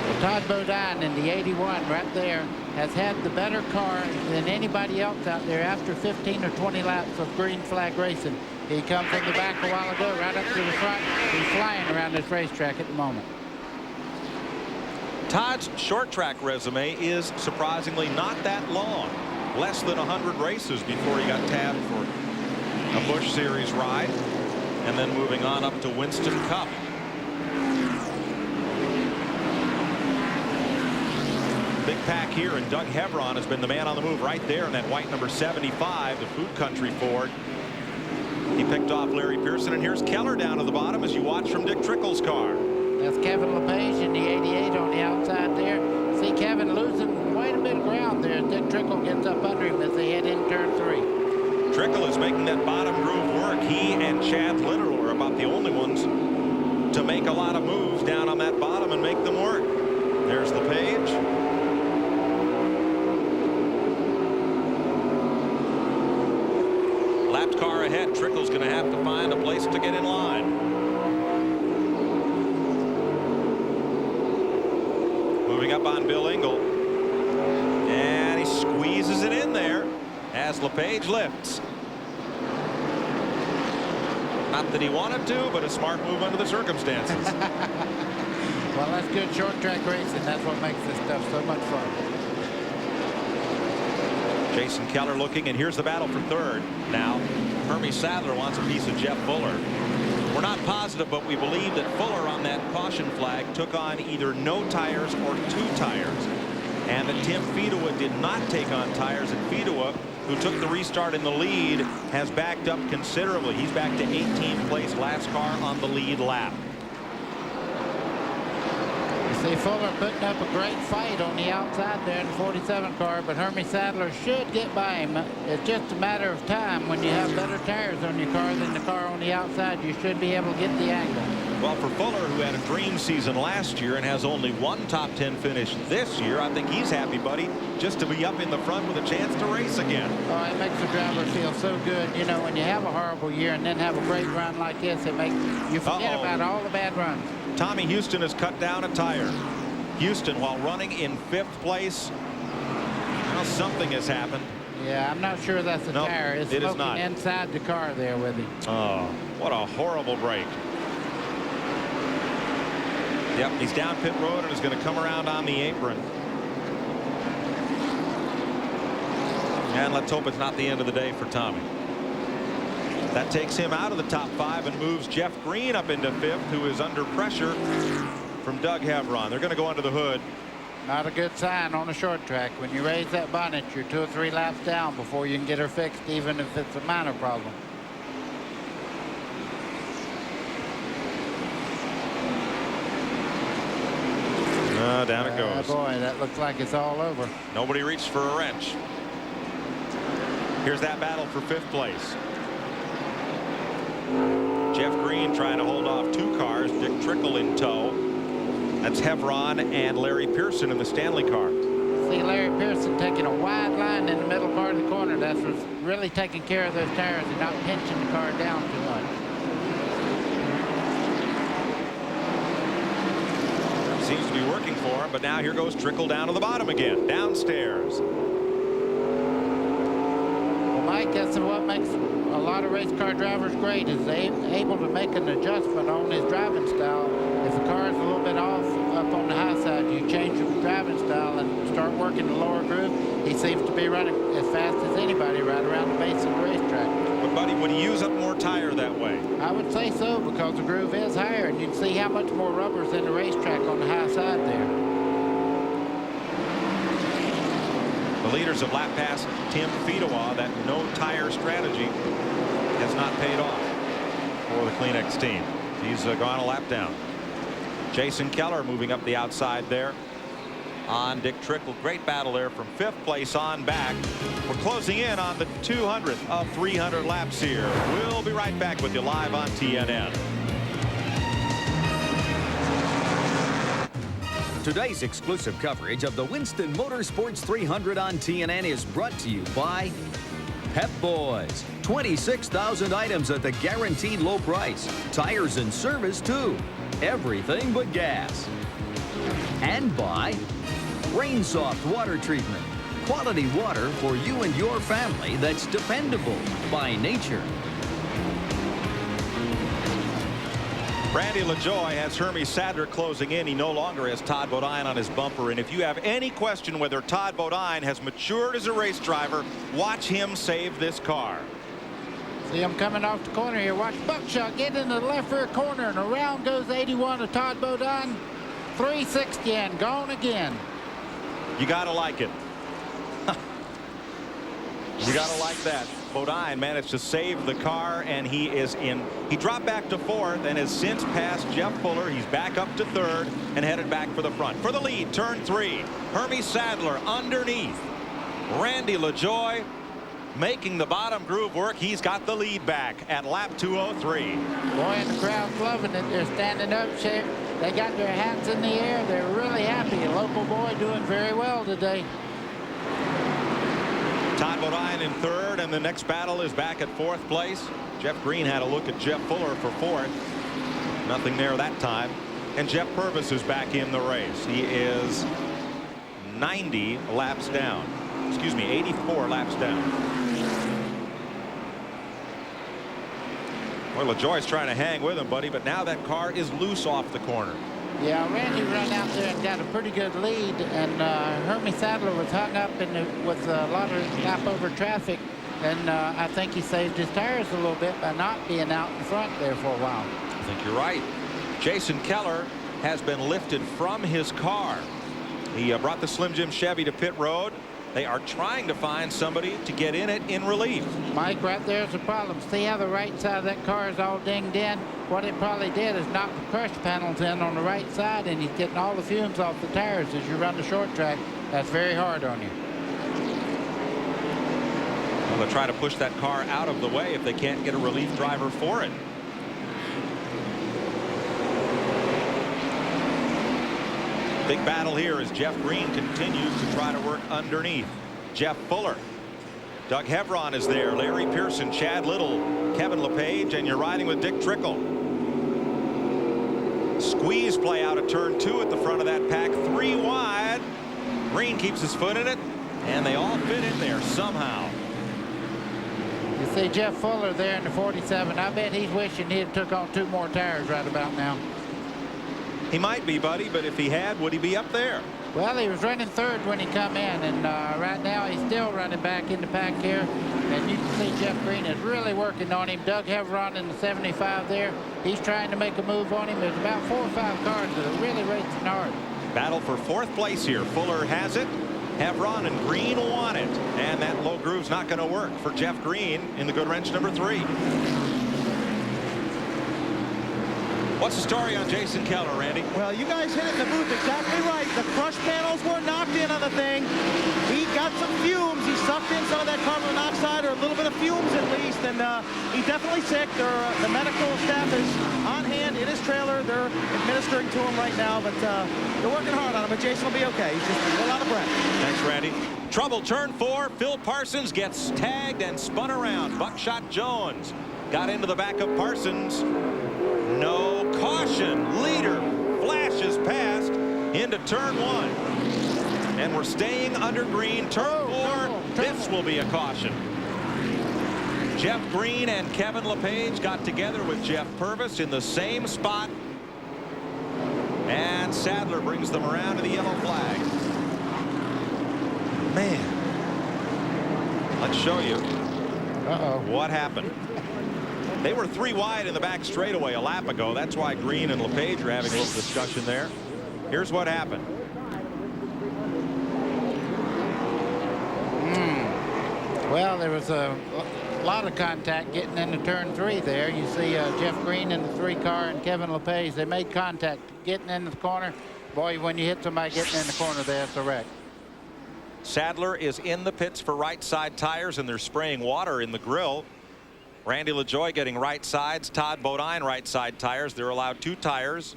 Well, Todd Bodine in the 81 right there has had the better car than anybody else out there after 15 or 20 laps of green flag racing. He come from the back a while ago, right up to the front. He's flying around this racetrack at the moment. Todd's short track resume is surprisingly not that long. Less than 100 races before he got tabbed for a Busch Series ride, and then moving on up to Winston Cup. Big pack here, and Doug Hebron has been the man on the move right there in that white number 75, the Food Country Ford. He picked off Larry Pearson, and here's Keller down to the bottom as you watch from Dick Trickle's car. That's Kevin LePage in the 88 on the outside there. See Kevin losing quite a bit of ground there as Dick Trickle gets up under him as they head in turn 3. Trickle is making that bottom groove work. He and Chad Little are about the only ones to make a lot of moves down on that bottom and make them work. There's the page. Lapped car ahead. Trickle's going to have to find a place to get in line. Moving up on Bill Engel. And he squeezes it in there as LePage lifts. Not that he wanted to, but a smart move under the circumstances. Well, that's good short track racing. That's what makes this stuff so much fun. Jason Keller looking, and here's the battle for 3rd. Now, Hermie Sadler wants a piece of Jeff Fuller. We're not positive, but we believe that Fuller on that caution flag took on either no tires or 2 tires. and that Tim Fedewa did not take on tires, and Fedewa, who took the restart in the lead, has backed up considerably. He's back to 18th place, last car on the lead lap. You see Fuller putting up a great fight on the outside there in the 47 car, but Hermie Sadler should get by him. It's just a matter of time. When you have better tires on your car than the car on the outside, you should be able to get the angle. Well, for Fuller, who had a dream season last year and has only one top 10 finish this year, I think he's happy, buddy, just to be up in the front with a chance to race again. Oh, it makes the driver feel so good. You know, when you have a horrible year and then have a great run like this, it makes you forget about all the bad runs. Tommy Houston has cut down a tire. Houston, while running in 5th place, well, something has happened. Yeah, I'm not sure that's a tire. It's it is smoking not. Inside the car there with him. Oh, what a horrible break. Yep, he's down pit road and is going to come around on the apron. And let's hope it's not the end of the day for Tommy. That takes him out of the top 5 and moves Jeff Green up into 5th, who is under pressure from Doug Hevron. They're going to go under the hood. Not a good sign on a short track. When you raise that bonnet, you're 2 or 3 laps down before you can get her fixed, even if it's a minor problem. Down it goes. Boy, that looks like it's all over. Nobody reached for a wrench. Here's that battle for 5th place. Jeff Green trying to hold off 2 cars. Dick Trickle in tow. That's Hevron and Larry Pearson in the Stanley car. See Larry Pearson taking a wide line in the middle part of the corner. That's what's really taking care of those tires and not pinching the car down too much. Seems to be working for him, but now here goes Trickle down to the bottom again, downstairs. Well, Mike, that's what makes a lot of race car drivers great, is they able to make an adjustment on his driving style. If the car is a little bit off up on the high side, you change your driving style and start working the lower groove. He seems to be running as fast as anybody right around the base of the racetrack. But, buddy, would he use up more tire that way? I would say so, because the groove is higher, and you can see how much more rubber's in the racetrack on the high side there. The leaders have lap past Tim Fedewa. That no tire strategy has not paid off for the Kleenex team. He's gone a lap down. Jason Keller moving up the outside there on Dick Trickle. Great battle there from 5th place on back. We're closing in on the 200th of 300 laps here. We'll be right back with you live on TNN. Today's exclusive coverage of the Winston Motorsports 300 on TNN is brought to you by Pep Boys. 26,000 items at the guaranteed low price. Tires and service too. Everything but gas. And by Rainsoft Water Treatment. Quality water for you and your family that's dependable by nature. Randy LaJoie has Hermie Sadler closing in. He no longer has Todd Bodine on his bumper. And if you have any question whether Todd Bodine has matured as a race driver, watch him save this car. See him coming off the corner here. Watch Buckshot get into the left rear corner, and around goes 81 of Todd Bodine. 360 and gone again. You gotta like it. You gotta like that. Bodine managed to save the car, and he is in. He dropped back to 4th and has since passed Jeff Fuller. He's back up to 3rd and headed back for the front. For the lead, turn 3. Hermie Sadler underneath. Randy LaJoie making the bottom groove work. He's got the lead back at lap 203. Boy, and the crowd's loving it. They're standing up. They got their hats in the air. They're really happy. A local boy doing very well today. Todd Bodine in 3rd, and the next battle is back at 4th place. Jeff Green had a look at Jeff Fuller for 4th. Nothing there that time. And Jeff Purvis is back in the race. He is 90 laps down. Excuse me, 84 laps down. Well, LaJoie's trying to hang with him, buddy, but now that car is loose off the corner. Yeah, Randy ran out there and got a pretty good lead, and Hermie Sadler was hung up with a lot of lap over traffic, and I think he saved his tires a little bit by not being out in front there for a while. I think you're right. Jason Keller has been lifted from his car. He brought the Slim Jim Chevy to pit road. They are trying to find somebody to get in it in relief. Mike, right there's the problem. See how the right side of that car is all dinged in? What it probably did is knock the crush panels in on the right side, and he's getting all the fumes off the tires as you run the short track. That's very hard on you. Well, they'll try to push that car out of the way if they can't get a relief driver for it. Big battle here as Jeff Green continues to try to work underneath. Jeff Fuller. Doug Hevron is there. Larry Pearson, Chad Little, Kevin LePage, and you're riding with Dick Trickle. Squeeze play out of turn 2 at the front of that pack. 3 wide. Green keeps his foot in it, and they all fit in there somehow. You see Jeff Fuller there in the 47. I bet he's wishing he had took on 2 more tires right about now. He might be, buddy, but if he had, would he be up there? Well, he was running 3rd when he come in, and right now he's still running back in the pack here. And you can see Jeff Green is really working on him. Doug Hevron in the 75 there. He's trying to make a move on him. There's about 4 or 5 cars that are really racing hard. Battle for 4th place here. Fuller has it. Hevron and Green want it. And that low groove's not going to work for Jeff Green in the good wrench number 3. What's the story on Jason Keller, Randy? Well, you guys hit it in the booth exactly right. The crush panels were knocked in on the thing. He got some fumes. He sucked in some of that carbon monoxide, or a little bit of fumes at least, and he's definitely sick. The medical staff is on hand in his trailer. They're administering to him right now, but they're working hard on him. But Jason will be okay. He's just a little out of breath. Thanks, Randy. Trouble turn 4. Phil Parsons gets tagged and spun around. Buckshot Jones got into the back of Parsons. No caution. Leader flashes past into turn 1. And we're staying under green. Turn 4. This will be a caution. Jeff Green and Kevin LePage got together with Jeff Purvis in the same spot. And Sadler brings them around to the yellow flag. Man. Let's show you what happened. They were 3 wide in the back straightaway a lap ago. That's why Green and LePage are having a little discussion there. Here's what happened. Well, there was a lot of contact getting into turn 3 there. You see Jeff Green in the 3 car and Kevin LePage. They made contact getting into the corner. Boy, when you hit somebody getting in the corner there, it's a wreck. Sadler is in the pits for right side tires, and they're spraying water in the grill. Randy LaJoie getting right sides. Todd Bodine right side tires. They're allowed 2 tires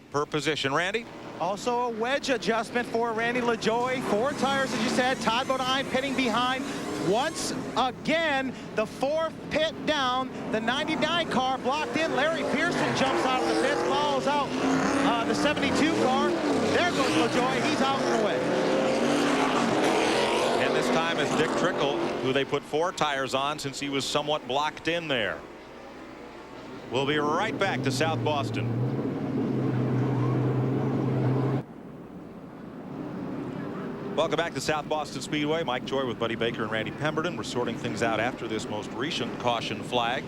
per position. Randy? Also a wedge adjustment for Randy LaJoie. 4 tires, as you said. Todd Bodine pitting behind. Once again, the 4th pit down. The 99 car blocked in. Larry Pearson jumps out of the pits, follows out the 72 car. There goes LaJoie. He's out and away. And this time is Dick Trickle, who they put 4 tires on since he was somewhat blocked in there. We'll be right back to South Boston. Welcome back to South Boston Speedway. Mike Joy with Buddy Baker and Randy Pemberton. We're sorting things out after this most recent caution flag.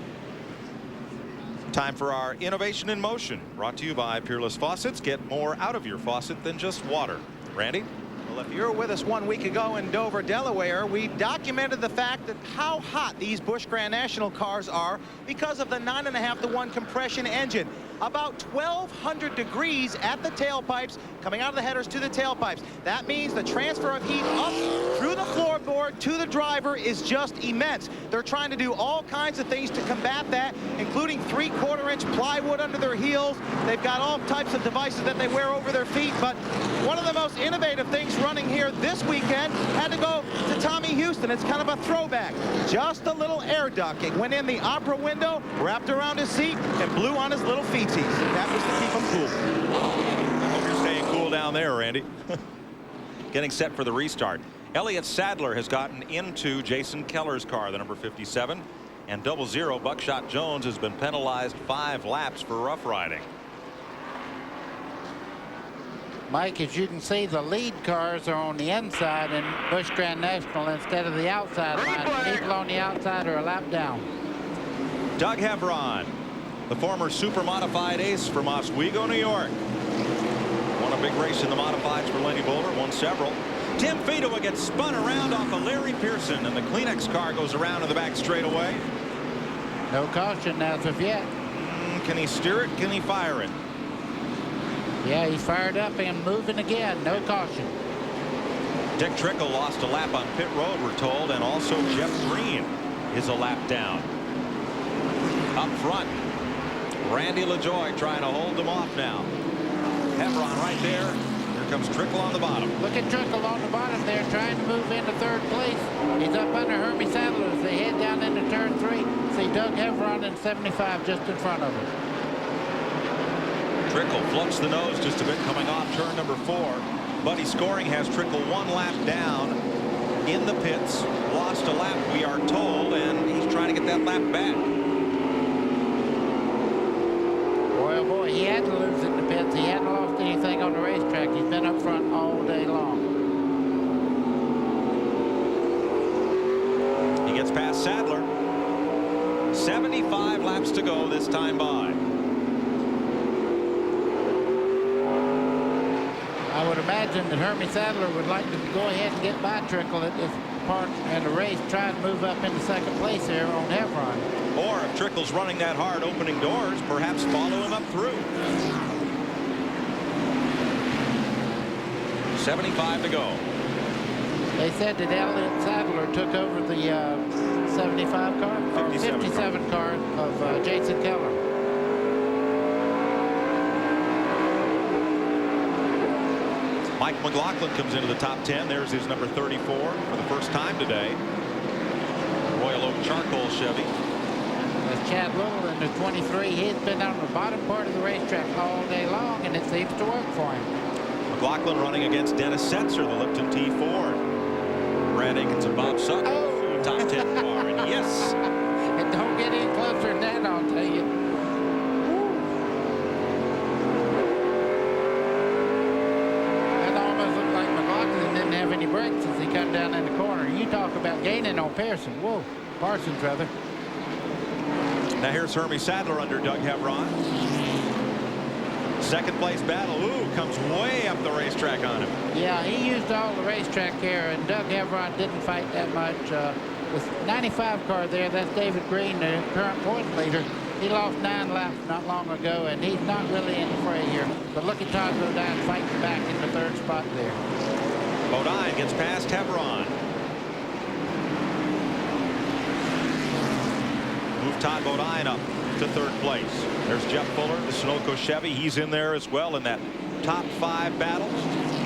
Time for our Innovation in Motion, brought to you by Peerless Faucets. Get more out of your faucet than just water. Randy? Well, if you were with us 1 week ago in Dover, Delaware, we documented the fact that how hot these Busch Grand National cars are because of the 9.5 to 1 compression engine. About 1,200 degrees at the tailpipes, coming out of the headers to the tailpipes. That means the transfer of heat up through the floorboard to the driver is just immense. They're trying to do all kinds of things to combat that, including 3/4-inch plywood under their heels. They've got all types of devices that they wear over their feet, but one of the most innovative things running here this weekend had to go to Tommy Houston. It's kind of a throwback. Just a little air duct. It went in the opera window, wrapped around his seat, and blew on his little feetsies. That was to keep him cool. I hope you're staying cool down there, Randy. Getting set for the restart. Elliott Sadler has gotten into Jason Keller's car, the number 57. And 00 Buckshot Jones has been penalized 5 laps for rough riding. Mike, as you can see, the lead cars are on the inside in Busch Grand National instead of the outside line. People on the outside are a lap down. Doug Hevron, the former super modified ace from Oswego, New York. One of One big race in the modifieds for Lenny Bowler, won several. Tim Fedewa gets spun around off of Larry Pearson, and the Kleenex car goes around to the back straightaway. No caution as of yet. Can he steer it? Can he fire it? Yeah, he's fired up and moving again. No caution. Dick Trickle lost a lap on pit road, we're told, and also Jeff Green is a lap down. Up front, Randy LaJoie trying to hold them off now. Hebron right there. Here comes Trickle on the bottom. Look at Trickle on the bottom there, trying to move into third place. He's up under Hermie Sadler as they head down into turn 3. See Doug Hebron in 75 just in front of him. Trickle floats the nose just a bit coming off turn number 4. Buddy Scoring has Trickle 1 lap down in the pits. Lost a lap, we are told, and he's trying to get that lap back. Boy, oh boy, he had to lose in the pits. He hadn't lost anything on the racetrack. He's been up front all day long. He gets past Sadler. 75 laps to go this time by. I would imagine that Hermie Sadler would like to go ahead and get by Trickle at this part in the race, try to move up into second place here on Hebron. Or if Trickle's running that hard, opening doors, perhaps follow him up through. 75 to go. They said that Elliott Sadler took over the 75 car, or 57 car of Jason Keller. Mike McLaughlin comes into the top 10. There's his number 34 for the first time today. Royal Oak Charcoal Chevy. That's Chad Little in the 23. He's been on the bottom part of the racetrack all day long, and it seems to work for him. McLaughlin running against Dennis Setzer, the Lipton T4. Brad Akins and Bob Sutton. Oh. Top 10 car, and yes. And don't get any closer than that, I'll tell you. Brakes as he cut down in the corner. You talk about gaining on Pearson. Whoa, Parsons rather. Now here's Hermie Sadler under Doug Hebron. Second place battle. Ooh, comes way up the racetrack on him. Yeah, he used all the racetrack here, and Doug Hebron didn't fight that much. With 95 car there, that's David Green, the current point leader. He lost 9 laps not long ago, and he's not really in the fray here. But look at Todd Bodine fighting back in the 3rd spot there. Bodine gets past Hebron. Move Todd Bodine up to 3rd place. There's Jeff Fuller, the Sunoco Chevy. He's in there as well in that top 5 battle.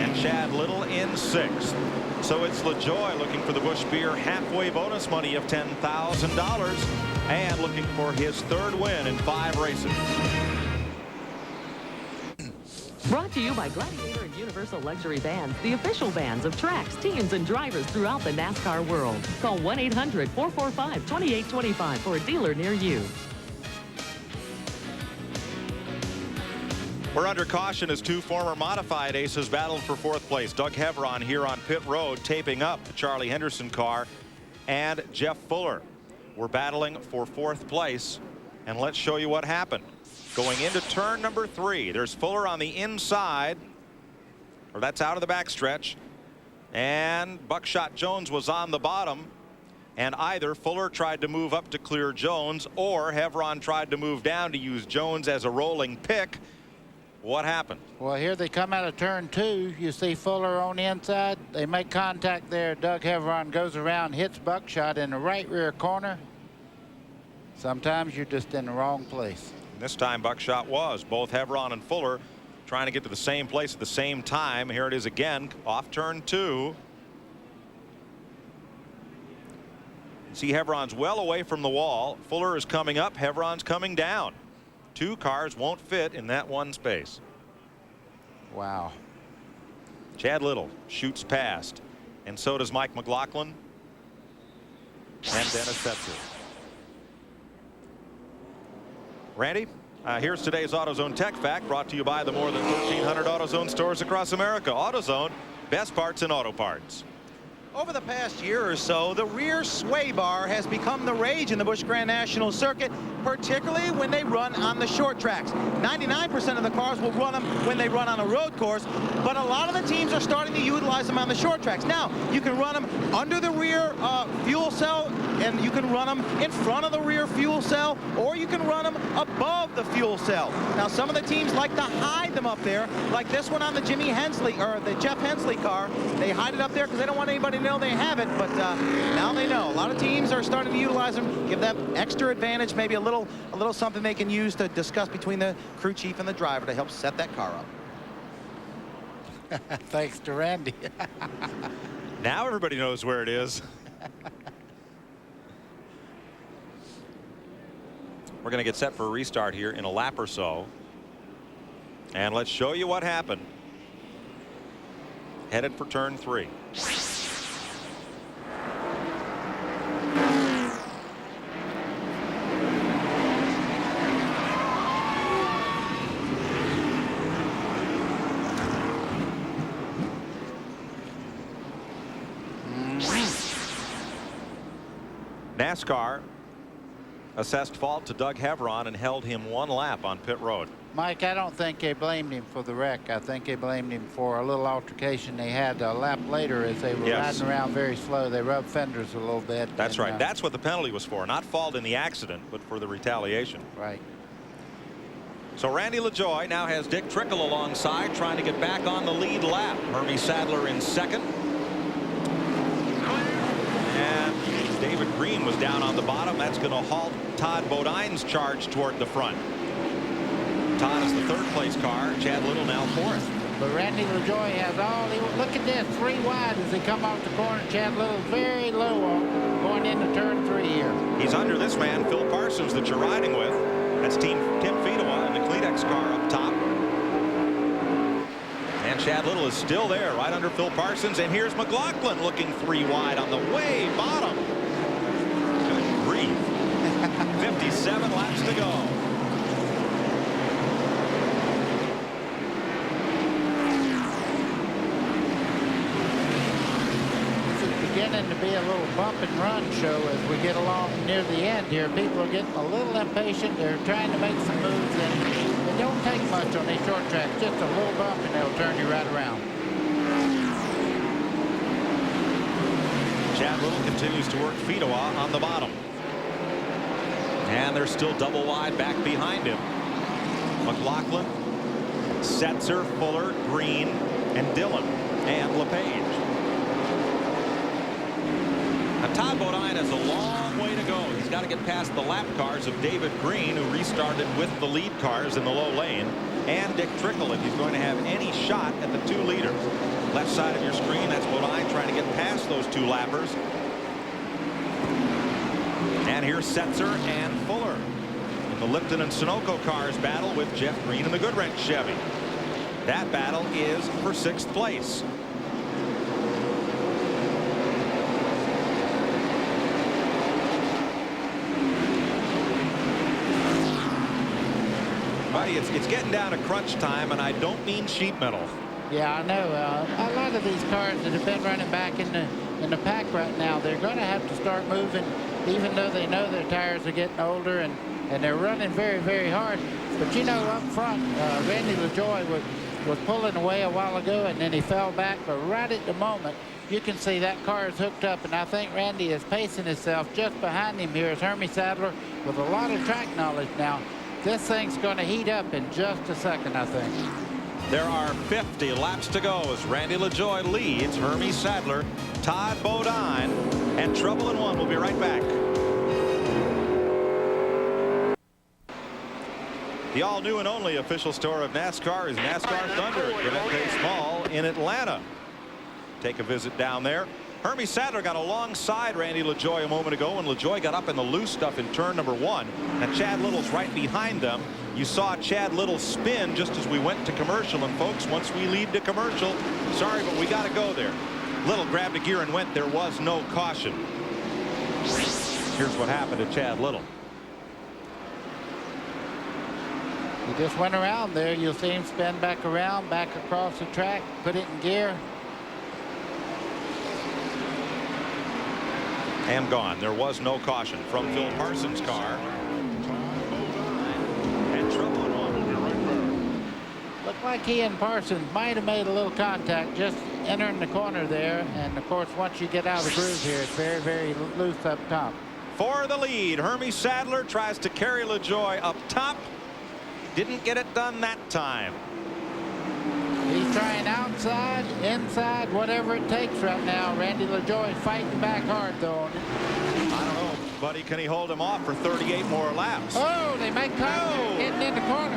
And Chad Little in 6th. So it's LaJoie looking for the Busch Beer halfway bonus money of $10,000 and looking for his 3rd win in 5 races. Brought to you by Gladiator and Universal Luxury Bands, the official bands of tracks, teams, and drivers throughout the NASCAR world. Call 1-800-445-2825 for a dealer near you. We're under caution as 2 former modified aces battled for 4th place. Doug Hebron here on pit road, taping up the Charlie Henderson car, and Jeff Fuller were battling for 4th place. And let's show you what happened. Going into turn number 3, there's Fuller on the inside, or that's out of the backstretch, and Buckshot Jones was on the bottom, and either Fuller tried to move up to clear Jones, or Hebron tried to move down to use Jones as a rolling pick. What happened? Well, here they come out of turn 2. You see Fuller on the inside. They make contact there. Doug Hebron goes around, hits Buckshot in the right rear corner. Sometimes you're just in the wrong place. This time Buckshot was. Both Hebron and Fuller trying to get to the same place at the same time. Here it is again off turn 2. See, Hebron's well away from the wall. Fuller is coming up. Hebron's coming down. 2 cars won't fit in that one space. Wow. Chad Little shoots past, and so does Mike McLaughlin and Dennis Setzer. Randy, here's today's AutoZone Tech Fact, brought to you by the more than 1,300 AutoZone stores across America. AutoZone, best parts in auto parts. Over the past year or so, the rear sway bar has become the rage in the Busch Grand National Circuit, particularly when they run on the short tracks. 99% of the cars will run them when they run on a road course, but a lot of the teams are starting to utilize them on the short tracks. Now, you can run them under the rear fuel cell, and you can run them in front of the rear fuel cell, or you can run them above the fuel cell. Now, some of the teams like to hide them up there, like this one on the Jimmy Hensley, or the Jeff Hensley car. They hide it up there because they don't want anybody to know they have it, but now they know. A lot of teams are starting to utilize them, give them extra advantage, maybe a little something they can use to discuss between the crew chief and the driver to help set that car up. Thanks to Randy. Now everybody knows where it is. We're going to get set for a restart here in a lap or so. And let's show you what happened. Headed for turn 3. NASCAR assessed fault to Doug Hevron and held him 1 lap on pit road. Mike, I don't think they blamed him for the wreck. I think they blamed him for a little altercation they had a lap later as they were riding around very slow. They rubbed fenders a little bit. That's right. That's what the penalty was for. Not fault in the accident, but for the retaliation. Right. So Randy LaJoie now has Dick Trickle alongside, trying to get back on the lead lap. Hermie Sadler in second. And David Green was down on the bottom. That's going to halt Todd Bodine's charge toward the front. Todd is the 3rd place car. Chad Little now 4th. But Randy LaJoie has all look at this, 3 wide as they come off the corner. Chad Little very low going into turn 3 here. He's under this man, Phil Parsons, that you're riding with. That's Tim Fedewa in the Cledex car up top. And Chad Little is still there right under Phil Parsons. And here's McLaughlin looking 3 wide on the way bottom. Good grief. 57 laps to go. Beginning to be a little bump and run show as we get along near the end here. People are getting a little impatient. They're trying to make some moves, and it don't take much on these short tracks. Just a little bump and they'll turn you right around. Chad Little continues to work Fedewa on the bottom. And they're still double wide back behind him. McLaughlin, Setzer, Fuller, Green, and Dillon, and LePage. Now, Todd Bodine has a long way to go. He's got to get past the lap cars of David Green, who restarted with the lead cars in the low lane, and Dick Trickle, if he's going to have any shot at the 2 leaders. Left side of your screen, that's Bodine trying to get past those 2 lappers. And here's Setzer and Fuller in the Lipton and Sunoco cars battle with Jeff Green and the Goodwrench Chevy. That battle is for 6th place. Buddy, it's getting down to crunch time, and I don't mean sheet metal. Yeah, I know. A lot of these cars that have been running back in the pack right now, they're going to have to start moving, even though they know their tires are getting older, and they're running very, very hard. But you know, up front, Randy LaJoie was pulling away a while ago, and then he fell back. But right at the moment, you can see that car is hooked up, and I think Randy is pacing himself. Just behind him here is Hermie Sadler with a lot of track knowledge now. This thing's going to heat up in just a second, I think. There are 50 laps to go as Randy LaJoie leads Hermie Sadler, Todd Bodine, and Trouble in One. We'll be right back. The all-new and only official store of NASCAR is NASCAR Thunder at Grinnell Pace Mall in Atlanta. Take a visit down there. Hermie Sadler got alongside Randy LaJoie a moment ago, and LaJoie got up in the loose stuff in turn number 1. And Chad Little's right behind them. You saw Chad Little spin just as we went to commercial. And folks, once we leave to commercial, sorry, but we got to go there. Little grabbed a gear and went. There was no caution. Here's what happened to Chad Little. He just went around there. You'll see him spin back around, back across the track, put it in gear. And gone. There was no caution from Phil Parsons' car. And trouble on. Looked like he and Parsons might have made a little contact just entering the corner there. And of course, once you get out of the groove here, it's very, very loose up top. For the lead, Hermie Sadler tries to carry LaJoie up top. Didn't get it done that time. He's trying outside, inside, whatever it takes right now. Randy LaJoie fighting back hard, though. I don't know, buddy. Can he hold him off for 38 more laps? Oh, they make contact getting in the corner.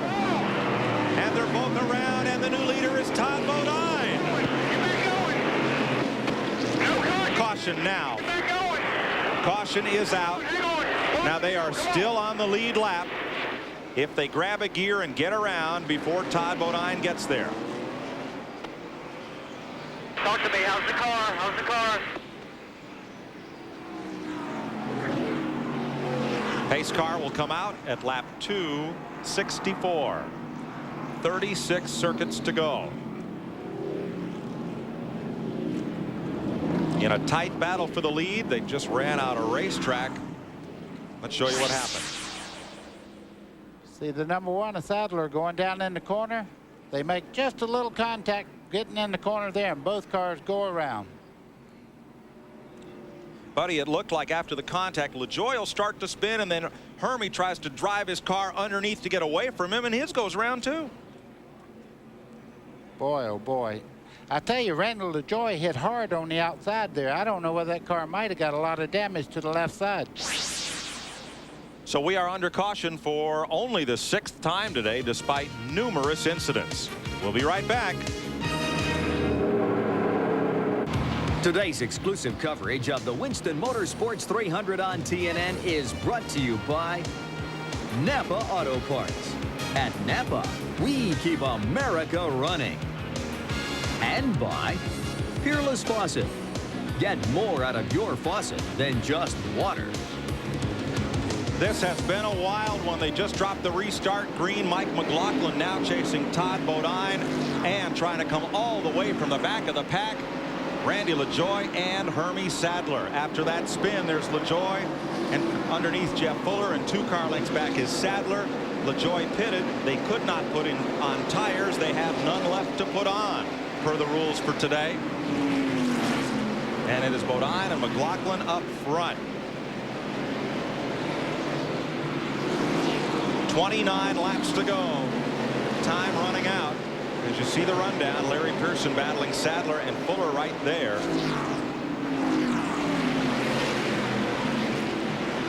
And they're both around, and the new leader is Todd Bodine. Caution now. Caution is out. Now they are still on the lead lap. If they grab a gear and get around before Todd Bodine gets there. Talk to me. How's the car? How's the car? Pace car will come out at lap 264. 36 circuits to go. In a tight battle for the lead, they just ran out a racetrack. Let's show you what happened. See the number 1 of Sadler going down in the corner. They make just a little contact getting in the corner there, and both cars go around. Buddy, it looked like after the contact, LaJoie will start to spin, and then Hermie tries to drive his car underneath to get away from him, and his goes around too. Boy, oh boy. I tell you, Randall LaJoie hit hard on the outside there. I don't know whether that car might have got a lot of damage to the left side. So we are under caution for only the 6th time today, despite numerous incidents. We'll be right back. Today's exclusive coverage of the Winston Motorsports 300 on TNN is brought to you by Napa Auto Parts. At Napa, we keep America running. And by Peerless Faucet. Get more out of your faucet than just water. This has been a wild one. They just dropped the restart green. Mike McLaughlin now chasing Todd Bodine and trying to come all the way from the back of the pack. Randy LaJoie and Hermie Sadler. After that spin, there's LaJoie, and underneath Jeff Fuller, and 2 car lengths back is Sadler. LaJoie pitted. They could not put in on tires. They have none left to put on per the rules for today. And it is Bodine and McLaughlin up front. 29 laps to go. Time running out. As you see the rundown, Larry Pearson battling Sadler and Fuller right there.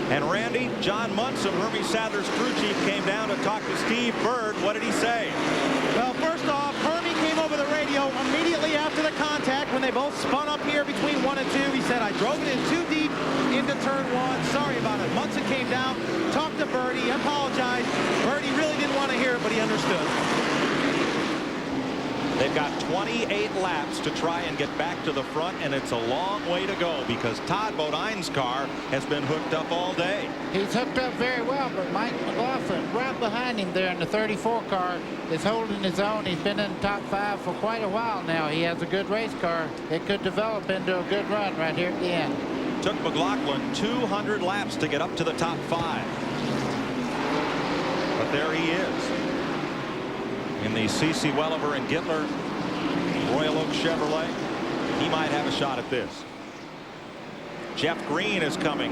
And Randy, John Munson, Hermie Sadler's crew chief, came down to talk to Steve Bird. What did he say? Well, first off, Hermie came over the radio immediately after the contact when they both spun up here between 1 and 2. He said, I drove it in too deep into turn 1. Sorry about it. Munson came down, talked to Birdie, apologized. Birdie really didn't want to hear it, but he understood. They've got 28 laps to try and get back to the front, and it's a long way to go because Todd Bodine's car has been hooked up all day. He's hooked up very well, but Mike McLaughlin right behind him there in the 34 car is holding his own. He's been in the top 5 for quite a while now. He has a good race car. It could develop into a good run right here at the end. Took McLaughlin 200 laps to get up to the top 5. But there he is. In the C.C. Welliver and Gittler Royal Oak Chevrolet. He might have a shot at this. Jeff Green is coming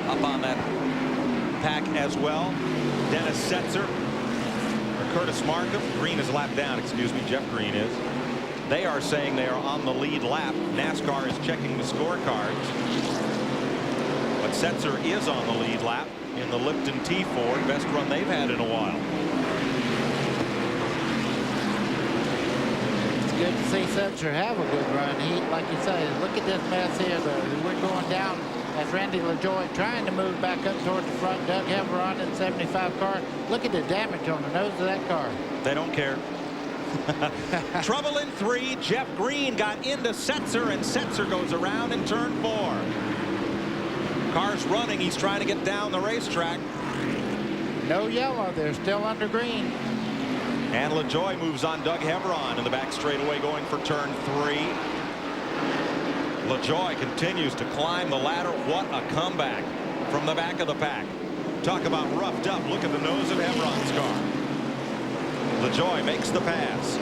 up on that pack as well. Dennis Setzer or Curtis Markham. Green is a lap down, excuse me. Jeff Green is. They are saying they are on the lead lap. NASCAR is checking the scorecards. But Setzer is on the lead lap in the Lipton T Ford. Best run they've had in a while. Good to see Setzer have a good run. He, like you say, look at this mess here. We're going down as Randy LaJoie trying to move back up towards the front. Doug Heveron in 75 car. Look at the damage on the nose of that car. They don't care. Trouble in 3. Jeff Green got into Setzer, and Setzer goes around in turn 4. Car's running. He's trying to get down the racetrack. No yellow. They're still under green. And LaJoie moves on Doug Heveron in the back straightaway going for turn 3. LaJoie continues to climb the ladder. What a comeback from the back of the pack. Talk about roughed up. Look at the nose of Hebron's car. LaJoie makes the pass.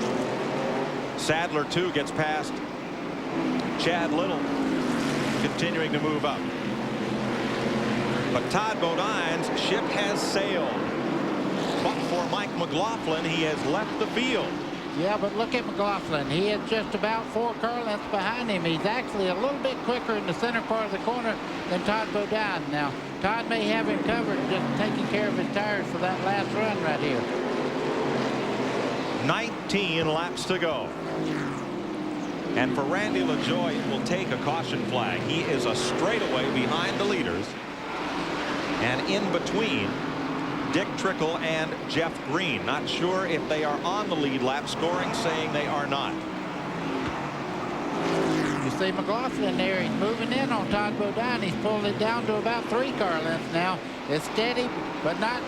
Sadler, too, gets past Chad Little, continuing to move up. But Todd Bodine's ship has sailed. But for Mike McLaughlin, he has left the field. Yeah, but look at McLaughlin. He is just about 4 car lengths behind him. He's actually a little bit quicker in the center part of the corner than Todd Bodine. Now, Todd may have him covered, just taking care of his tires for that last run right here. 19 laps to go. And for Randy LaJoie, it will take a caution flag. He is a straightaway behind the leaders. And in between Dick Trickle and Jeff Green. Not sure if they are on the lead lap scoring, saying they are not. You see McLaughlin there. He's moving in on Todd Bodine. He's pulling it down to about 3 car lengths now. It's steady, but not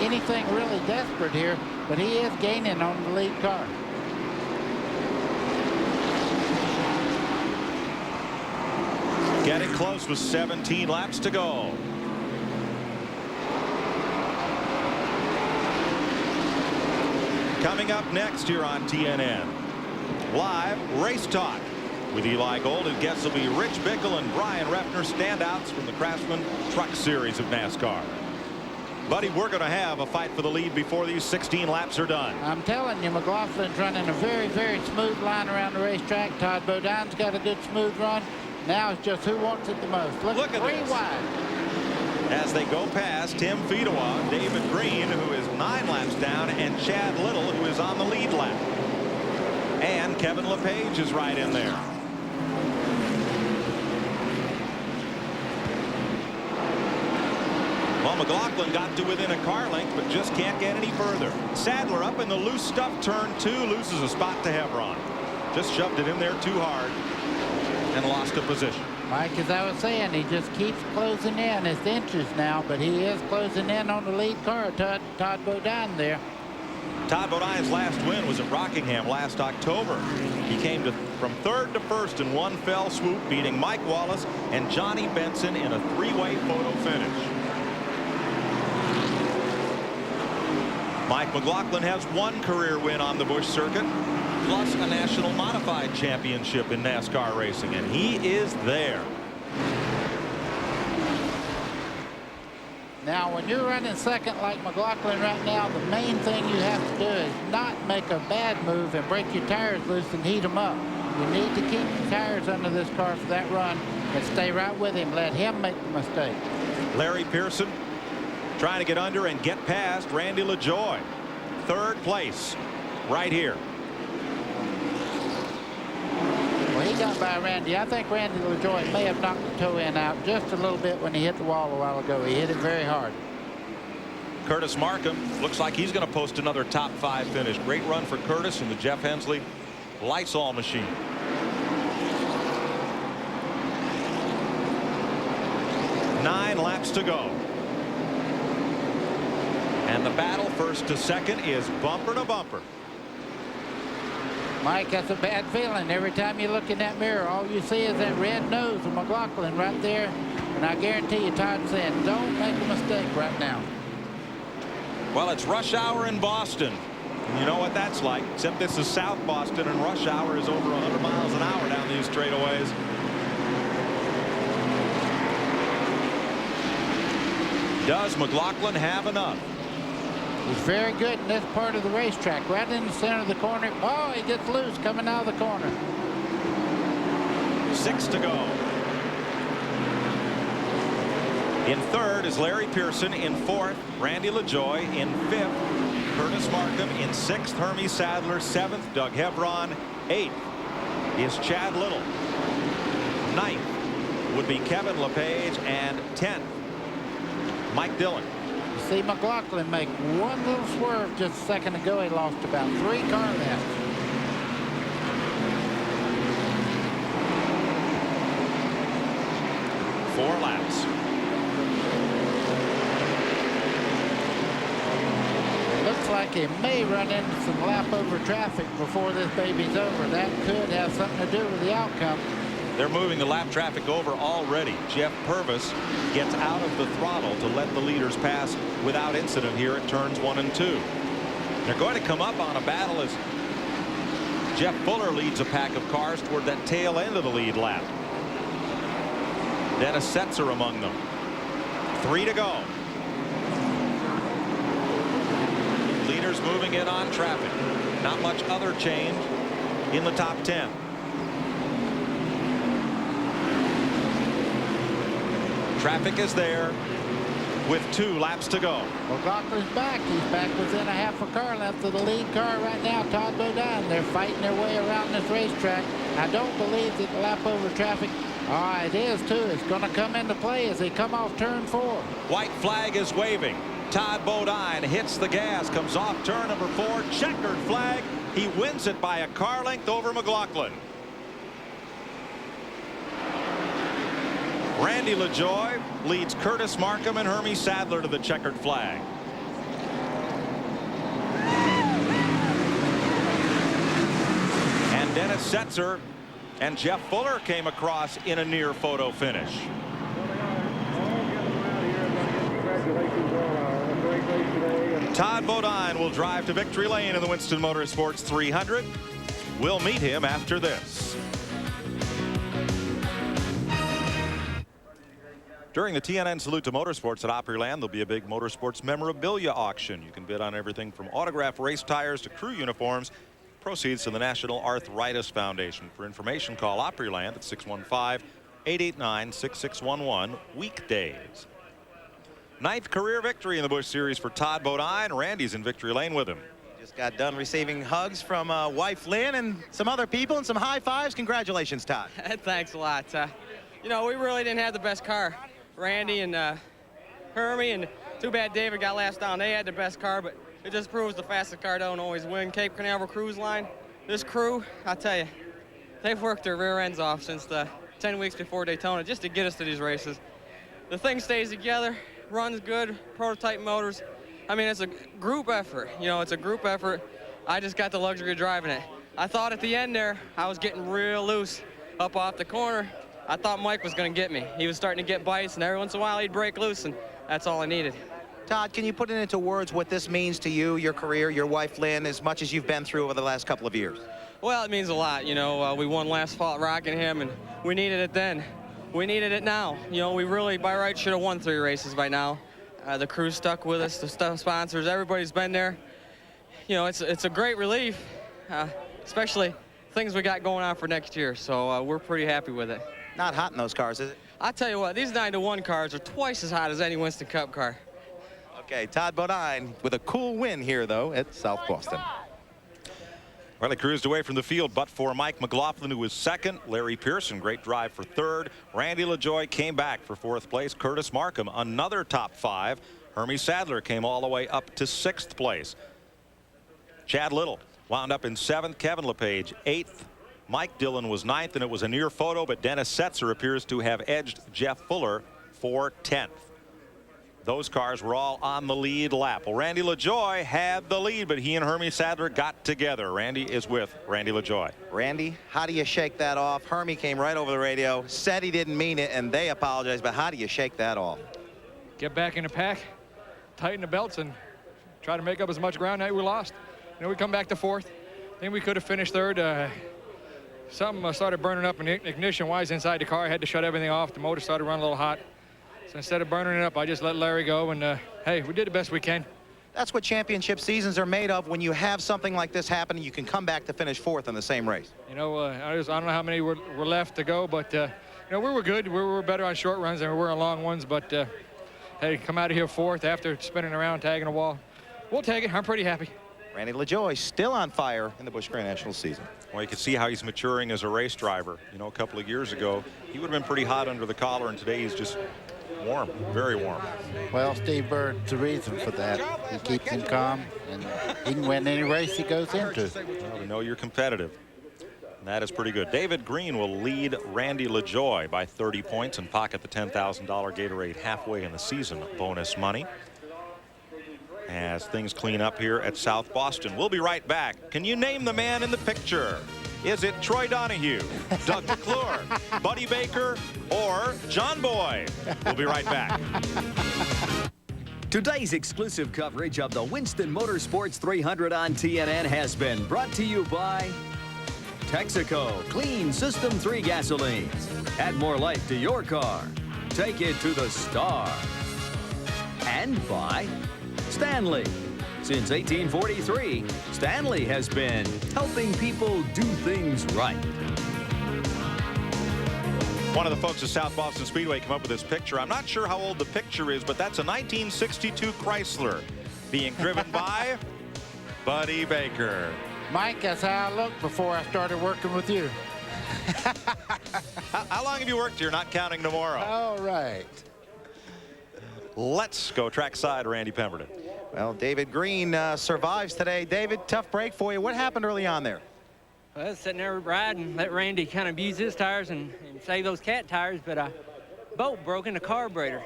anything really desperate here. But he is gaining on the lead car. Getting close with 17 laps to go. Coming up next here on TNN, live race talk with Eli Gold and guests will be Rich Bickle and Brian Refner, standouts from the Craftsman Truck Series of NASCAR. Buddy, we're going to have a fight for the lead before these 16 laps are done. I'm telling you, McLaughlin's running a very, very smooth line around the racetrack. Todd Bodine's got a good smooth run. Now it's just who wants it the most. Look at 3 this. wide. As they go past Tim Fedewa, David Green, who is 9 laps down, and Chad Little, who is on the lead lap. And Kevin LePage is right in there. Well, McLaughlin got to within a car length, but just can't get any further. Sadler up in the loose stuff, turn 2, loses a spot to Hebron. Just shoved it in there too hard and lost a position. Mike, as I was saying, he just keeps closing in. It's inches now, but he is closing in on the lead car, Todd Bodine there. Todd Bodine's last win was at Rockingham last October. He came from 3rd to 1st in one fell swoop, beating Mike Wallace and Johnny Benson in a 3-way photo finish. Mike McLaughlin has 1 career win on the Busch circuit, plus a national modified championship in NASCAR racing, and he is there. Now, when you're running second like McLaughlin right now, the main thing you have to do is not make a bad move and break your tires loose and heat them up. You need to keep the tires under this car for that run and stay right with him. Let him make the mistake. Larry Pearson trying to get under and get past Randy LaJoie. 3rd place right here. Well, he got by Randy. I think Randy LaJoie may have knocked the toe end out just a little bit when he hit the wall a while ago. He hit it very hard. Curtis Markham looks like he's going to post another top 5 finish. Great run for Curtis and the Jeff Hensley Lysol machine. Nine laps to go. And the battle 1st to 2nd is bumper to bumper. Mike, that's a bad feeling. Every time you look in that mirror, all you see is that red nose of McLaughlin right there. And I guarantee you, Todd's saying, don't make a mistake right now. Well, it's rush hour in Boston. And you know what that's like, except this is South Boston, and rush hour is over 100 miles an hour down these straightaways. Does McLaughlin have enough? He's very good in this part of the racetrack, right in the center of the corner. Oh, he gets loose coming out of the corner. 6 to go. In 3rd is Larry Pearson. In 4th, Randy LaJoie. In 5th, Curtis Markham. In 6th, Hermie Sadler. 7th, Doug Hebron. 8th is Chad Little. 9th would be Kevin LePage, and 10th, Mike Dillon. You see McLaughlin make one little swerve just a second ago. He lost about 3 car lengths. Four laps. Looks like he may run into some lap over traffic before this baby's over. That could have something to do with the outcome. They're moving the lap traffic over already. Jeff Purvis gets out of the throttle to let the leaders pass without incident here at turns 1 and 2. They're going to come up on a battle as Jeff Fuller leads a pack of cars toward that tail end of the lead lap. Dennis Setzer among them. 3 to go. Leaders moving in on traffic. Not much other change in the top 10. Traffic is there with 2 laps to go. McLaughlin's back. He's back within a half a car left of the lead car right now, Todd Bodine. They're fighting their way around this racetrack. I don't believe that the lap over traffic, it is too. It's going to come into play as they come off turn 4. White flag is waving. Todd Bodine hits the gas, comes off turn number 4. Checkered flag. He wins it by a car length over McLaughlin. Randy LaJoie leads Curtis Markham and Hermie Sadler to the checkered flag. And Dennis Setzer and Jeff Fuller came across in a near photo finish. Todd Bodine will drive to victory lane in the Winston Motorsports 300. We'll meet him after this. During the TNN Salute to Motorsports at Opryland, there'll be a big motorsports memorabilia auction. You can bid on everything from autographed race tires to crew uniforms. Proceeds to the National Arthritis Foundation. For information, call Opryland at 615-889-6611 weekdays. 9th career victory in the Busch Series for Todd Bodine. Randy's in victory lane with him. Just got done receiving hugs from wife Lynn and some other people and some high fives. Congratulations, Todd. Thanks a lot. You know, we really didn't have the best car. Randy and Hermie, and too bad David got last down. They had the best car, but it just proves the fastest car don't always win. Cape Canaveral Cruise Line, this crew, I tell you, they've worked their rear ends off since the 10 weeks before Daytona just to get us to these races. The thing stays together, runs good, prototype motors. I mean, it's a group effort. You know, it's a group effort. I just got the luxury of driving it. I thought at the end there, I was getting real loose up off the corner. I thought Mike was going to get me. He was starting to get bites, and every once in a while he'd break loose, and that's all I needed. Todd, can you put it into words what this means to you, your career, your wife Lynn, as much as you've been through over the last couple of years? Well, it means a lot. You know, we won last fall at Rockingham, and we needed it then. We needed it now. You know, we really, by right, should have won 3 races by now. The crew stuck with us, the sponsors, everybody's been there. You know, it's a great relief, especially things we got going on for next year, so we're pretty happy with it. Not hot in those cars, is it? I tell you what, these 9-to-1 cars are twice as hot as any Winston Cup car. Okay, Todd Bodine with a cool win here, though, at South Boston. Well, they cruised away from the field, but for Mike McLaughlin, who was second. Larry Pearson, great drive for third. Randy LaJoie came back for 4th place. Curtis Markham, another top 5. Hermie Sadler came all the way up to 6th place. Chad Little wound up in 7th. Kevin LePage, 8th. Mike Dillon was 9th, and it was a near photo, but Dennis Setzer appears to have edged Jeff Fuller for 10th. Those cars were all on the lead lap. Well, Randy LaJoie had the lead, but he and Hermie Sadler got together. Randy is with Randy LaJoie. Randy, how do you shake that off? Hermie came right over the radio, said he didn't mean it, and they apologized, but how do you shake that off? Get back in the pack, tighten the belts, and try to make up as much ground that we lost. You know, we come back to 4th. I think we could have finished 3rd. Something started burning up in the ignition-wise inside the car. I had to shut everything off. The motor started running a little hot. So instead of burning it up, I just let Larry go, and hey, we did the best we can. That's what championship seasons are made of. When you have something like this happen, you can come back to finish 4th in the same race. You know, I don't know how many were left to go, but you know, we were good. We were better on short runs than we were on long ones, but hey, come out of here 4th after spinning around, tagging a wall. We'll take it. I'm pretty happy. Randy LaJoie still on fire in the Busch Grand National season. Well, you can see how he's maturing as a race driver. You know, a couple of years ago, he would have been pretty hot under the collar, and today he's just warm, very warm. Well, Steve Bird's the reason for that. He keeps him calm, and he can win any race he goes into. Well, we know you're competitive. And that is pretty good. David Green will lead Randy LaJoie by 30 points and pocket the $10,000 Gatorade halfway in the season bonus money as things clean up here at South Boston. We'll be right back. Can you name the man in the picture? Is it Troy Donahue, Doug McClure, Buddy Baker, or John Boy? We'll be right back. Today's exclusive coverage of the Winston Motorsports 300 on TNN has been brought to you by Texaco Clean System 3 gasolines. Add more life to your car. Take it to the star. And by Stanley. Since 1843, Stanley has been helping people do things right. One of the folks at South Boston Speedway came up with this picture. I'm not sure how old the picture is, but that's a 1962 Chrysler being driven by Buddy Baker. Mike, that's how I looked before I started working with you. How long have you worked here, not counting tomorrow? All right. Let's go trackside, Randy Pemberton. Well, David Green survives today. David, tough break for you. What happened early on there? Well, I was sitting there riding, let Randy kind of abuse his tires and save those cat tires, but a bolt broke in the carburetor.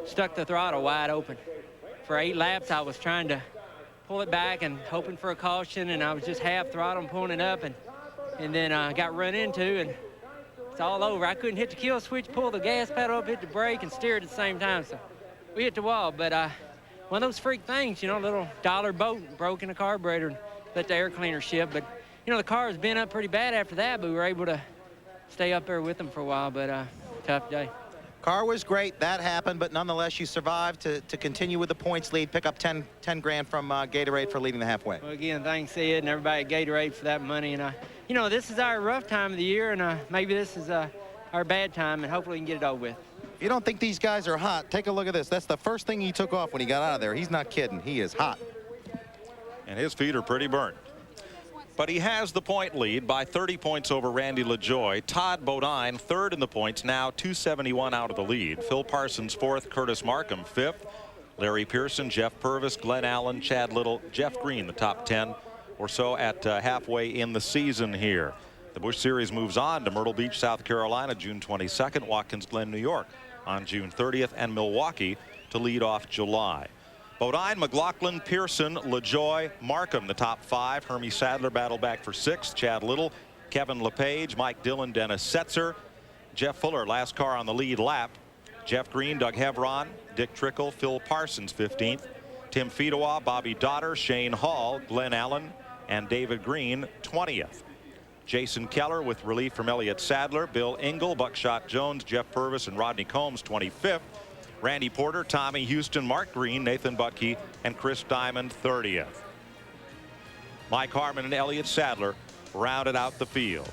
Stuck the throttle wide open. For 8 laps, I was trying to pull it back and hoping for a caution, and I was just half throttle and pulling it up, and then I got run into, and it's all over. I couldn't hit the kill switch, pull the gas pedal up, hit the brake, and steer at the same time. So we hit the wall, but one of those freak things, you know, a little dollar bolt broke in the carburetor and let the air cleaner ship. But, you know, the car was bent up pretty bad after that, but we were able to stay up there with them for a while, but tough day. Car was great. That happened, but nonetheless, you survived to continue with the points lead, pick up 10 grand from Gatorade for leading the halfway. Well, again, thanks, Ed, and everybody at Gatorade for that money. And, you know, this is our rough time of the year, and maybe this is our bad time, and hopefully we can get it over with. If you don't think these guys are hot, take a look at this. That's the first thing he took off when he got out of there. He's not kidding. He is hot. And his feet are pretty burnt. But he has the point lead by 30 points over Randy LaJoie. Todd Bodine third in the points, now 271 out of the lead. Phil Parsons fourth, Curtis Markham fifth. Larry Pearson, Jeff Purvis, Glenn Allen, Chad Little, Jeff Green, the top 10 or so at halfway in the season here. The Busch Series moves on to Myrtle Beach, South Carolina, June 22nd, Watkins Glen, New York on June 30th, and Milwaukee to lead off July. Bodine, McLaughlin, Pearson, LaJoie, Markham, the top 5. Hermie Sadler battled back for 6th. Chad Little, Kevin LePage, Mike Dillon, Dennis Setzer. Jeff Fuller, last car on the lead lap. Jeff Green, Doug Hevron, Dick Trickle, Phil Parsons, 15th. Tim Fedewa, Bobby Dotter, Shane Hall, Glenn Allen, and David Green, 20th. Jason Keller with relief from Elliott Sadler, Bill Engel, Buckshot Jones, Jeff Purvis, and Rodney Combs, 25th. Randy Porter, Tommy Houston, Mark Green, Nathan Butke, and Chris Diamond, 30th. Mike Harmon and Elliott Sadler rounded out the field.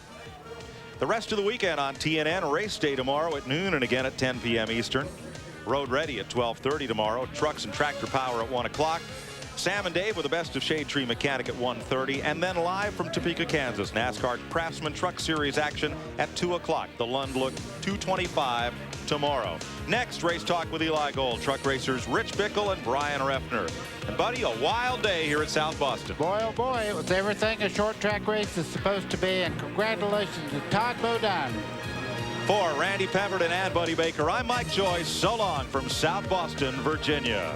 The rest of the weekend on TNN, race day tomorrow at noon and again at 10 p.m. Eastern. Road ready at 12:30 tomorrow. Trucks and tractor power at 1 o'clock. Sam and Dave with the best of Shade Tree Mechanic at 1:30, and then live from Topeka, Kansas, NASCAR Craftsman Truck Series action at 2 o'clock. The Lund Look 225 tomorrow. Next, race talk with Eli Gold, truck racers Rich Bickle and Brian Reffner. And buddy, a wild day here at South Boston. Boy, oh boy, it was everything a short track race is supposed to be, and congratulations to Todd Bodine. For Randy Pemberton and Buddy Baker, I'm Mike Joyce. So long from South Boston, Virginia.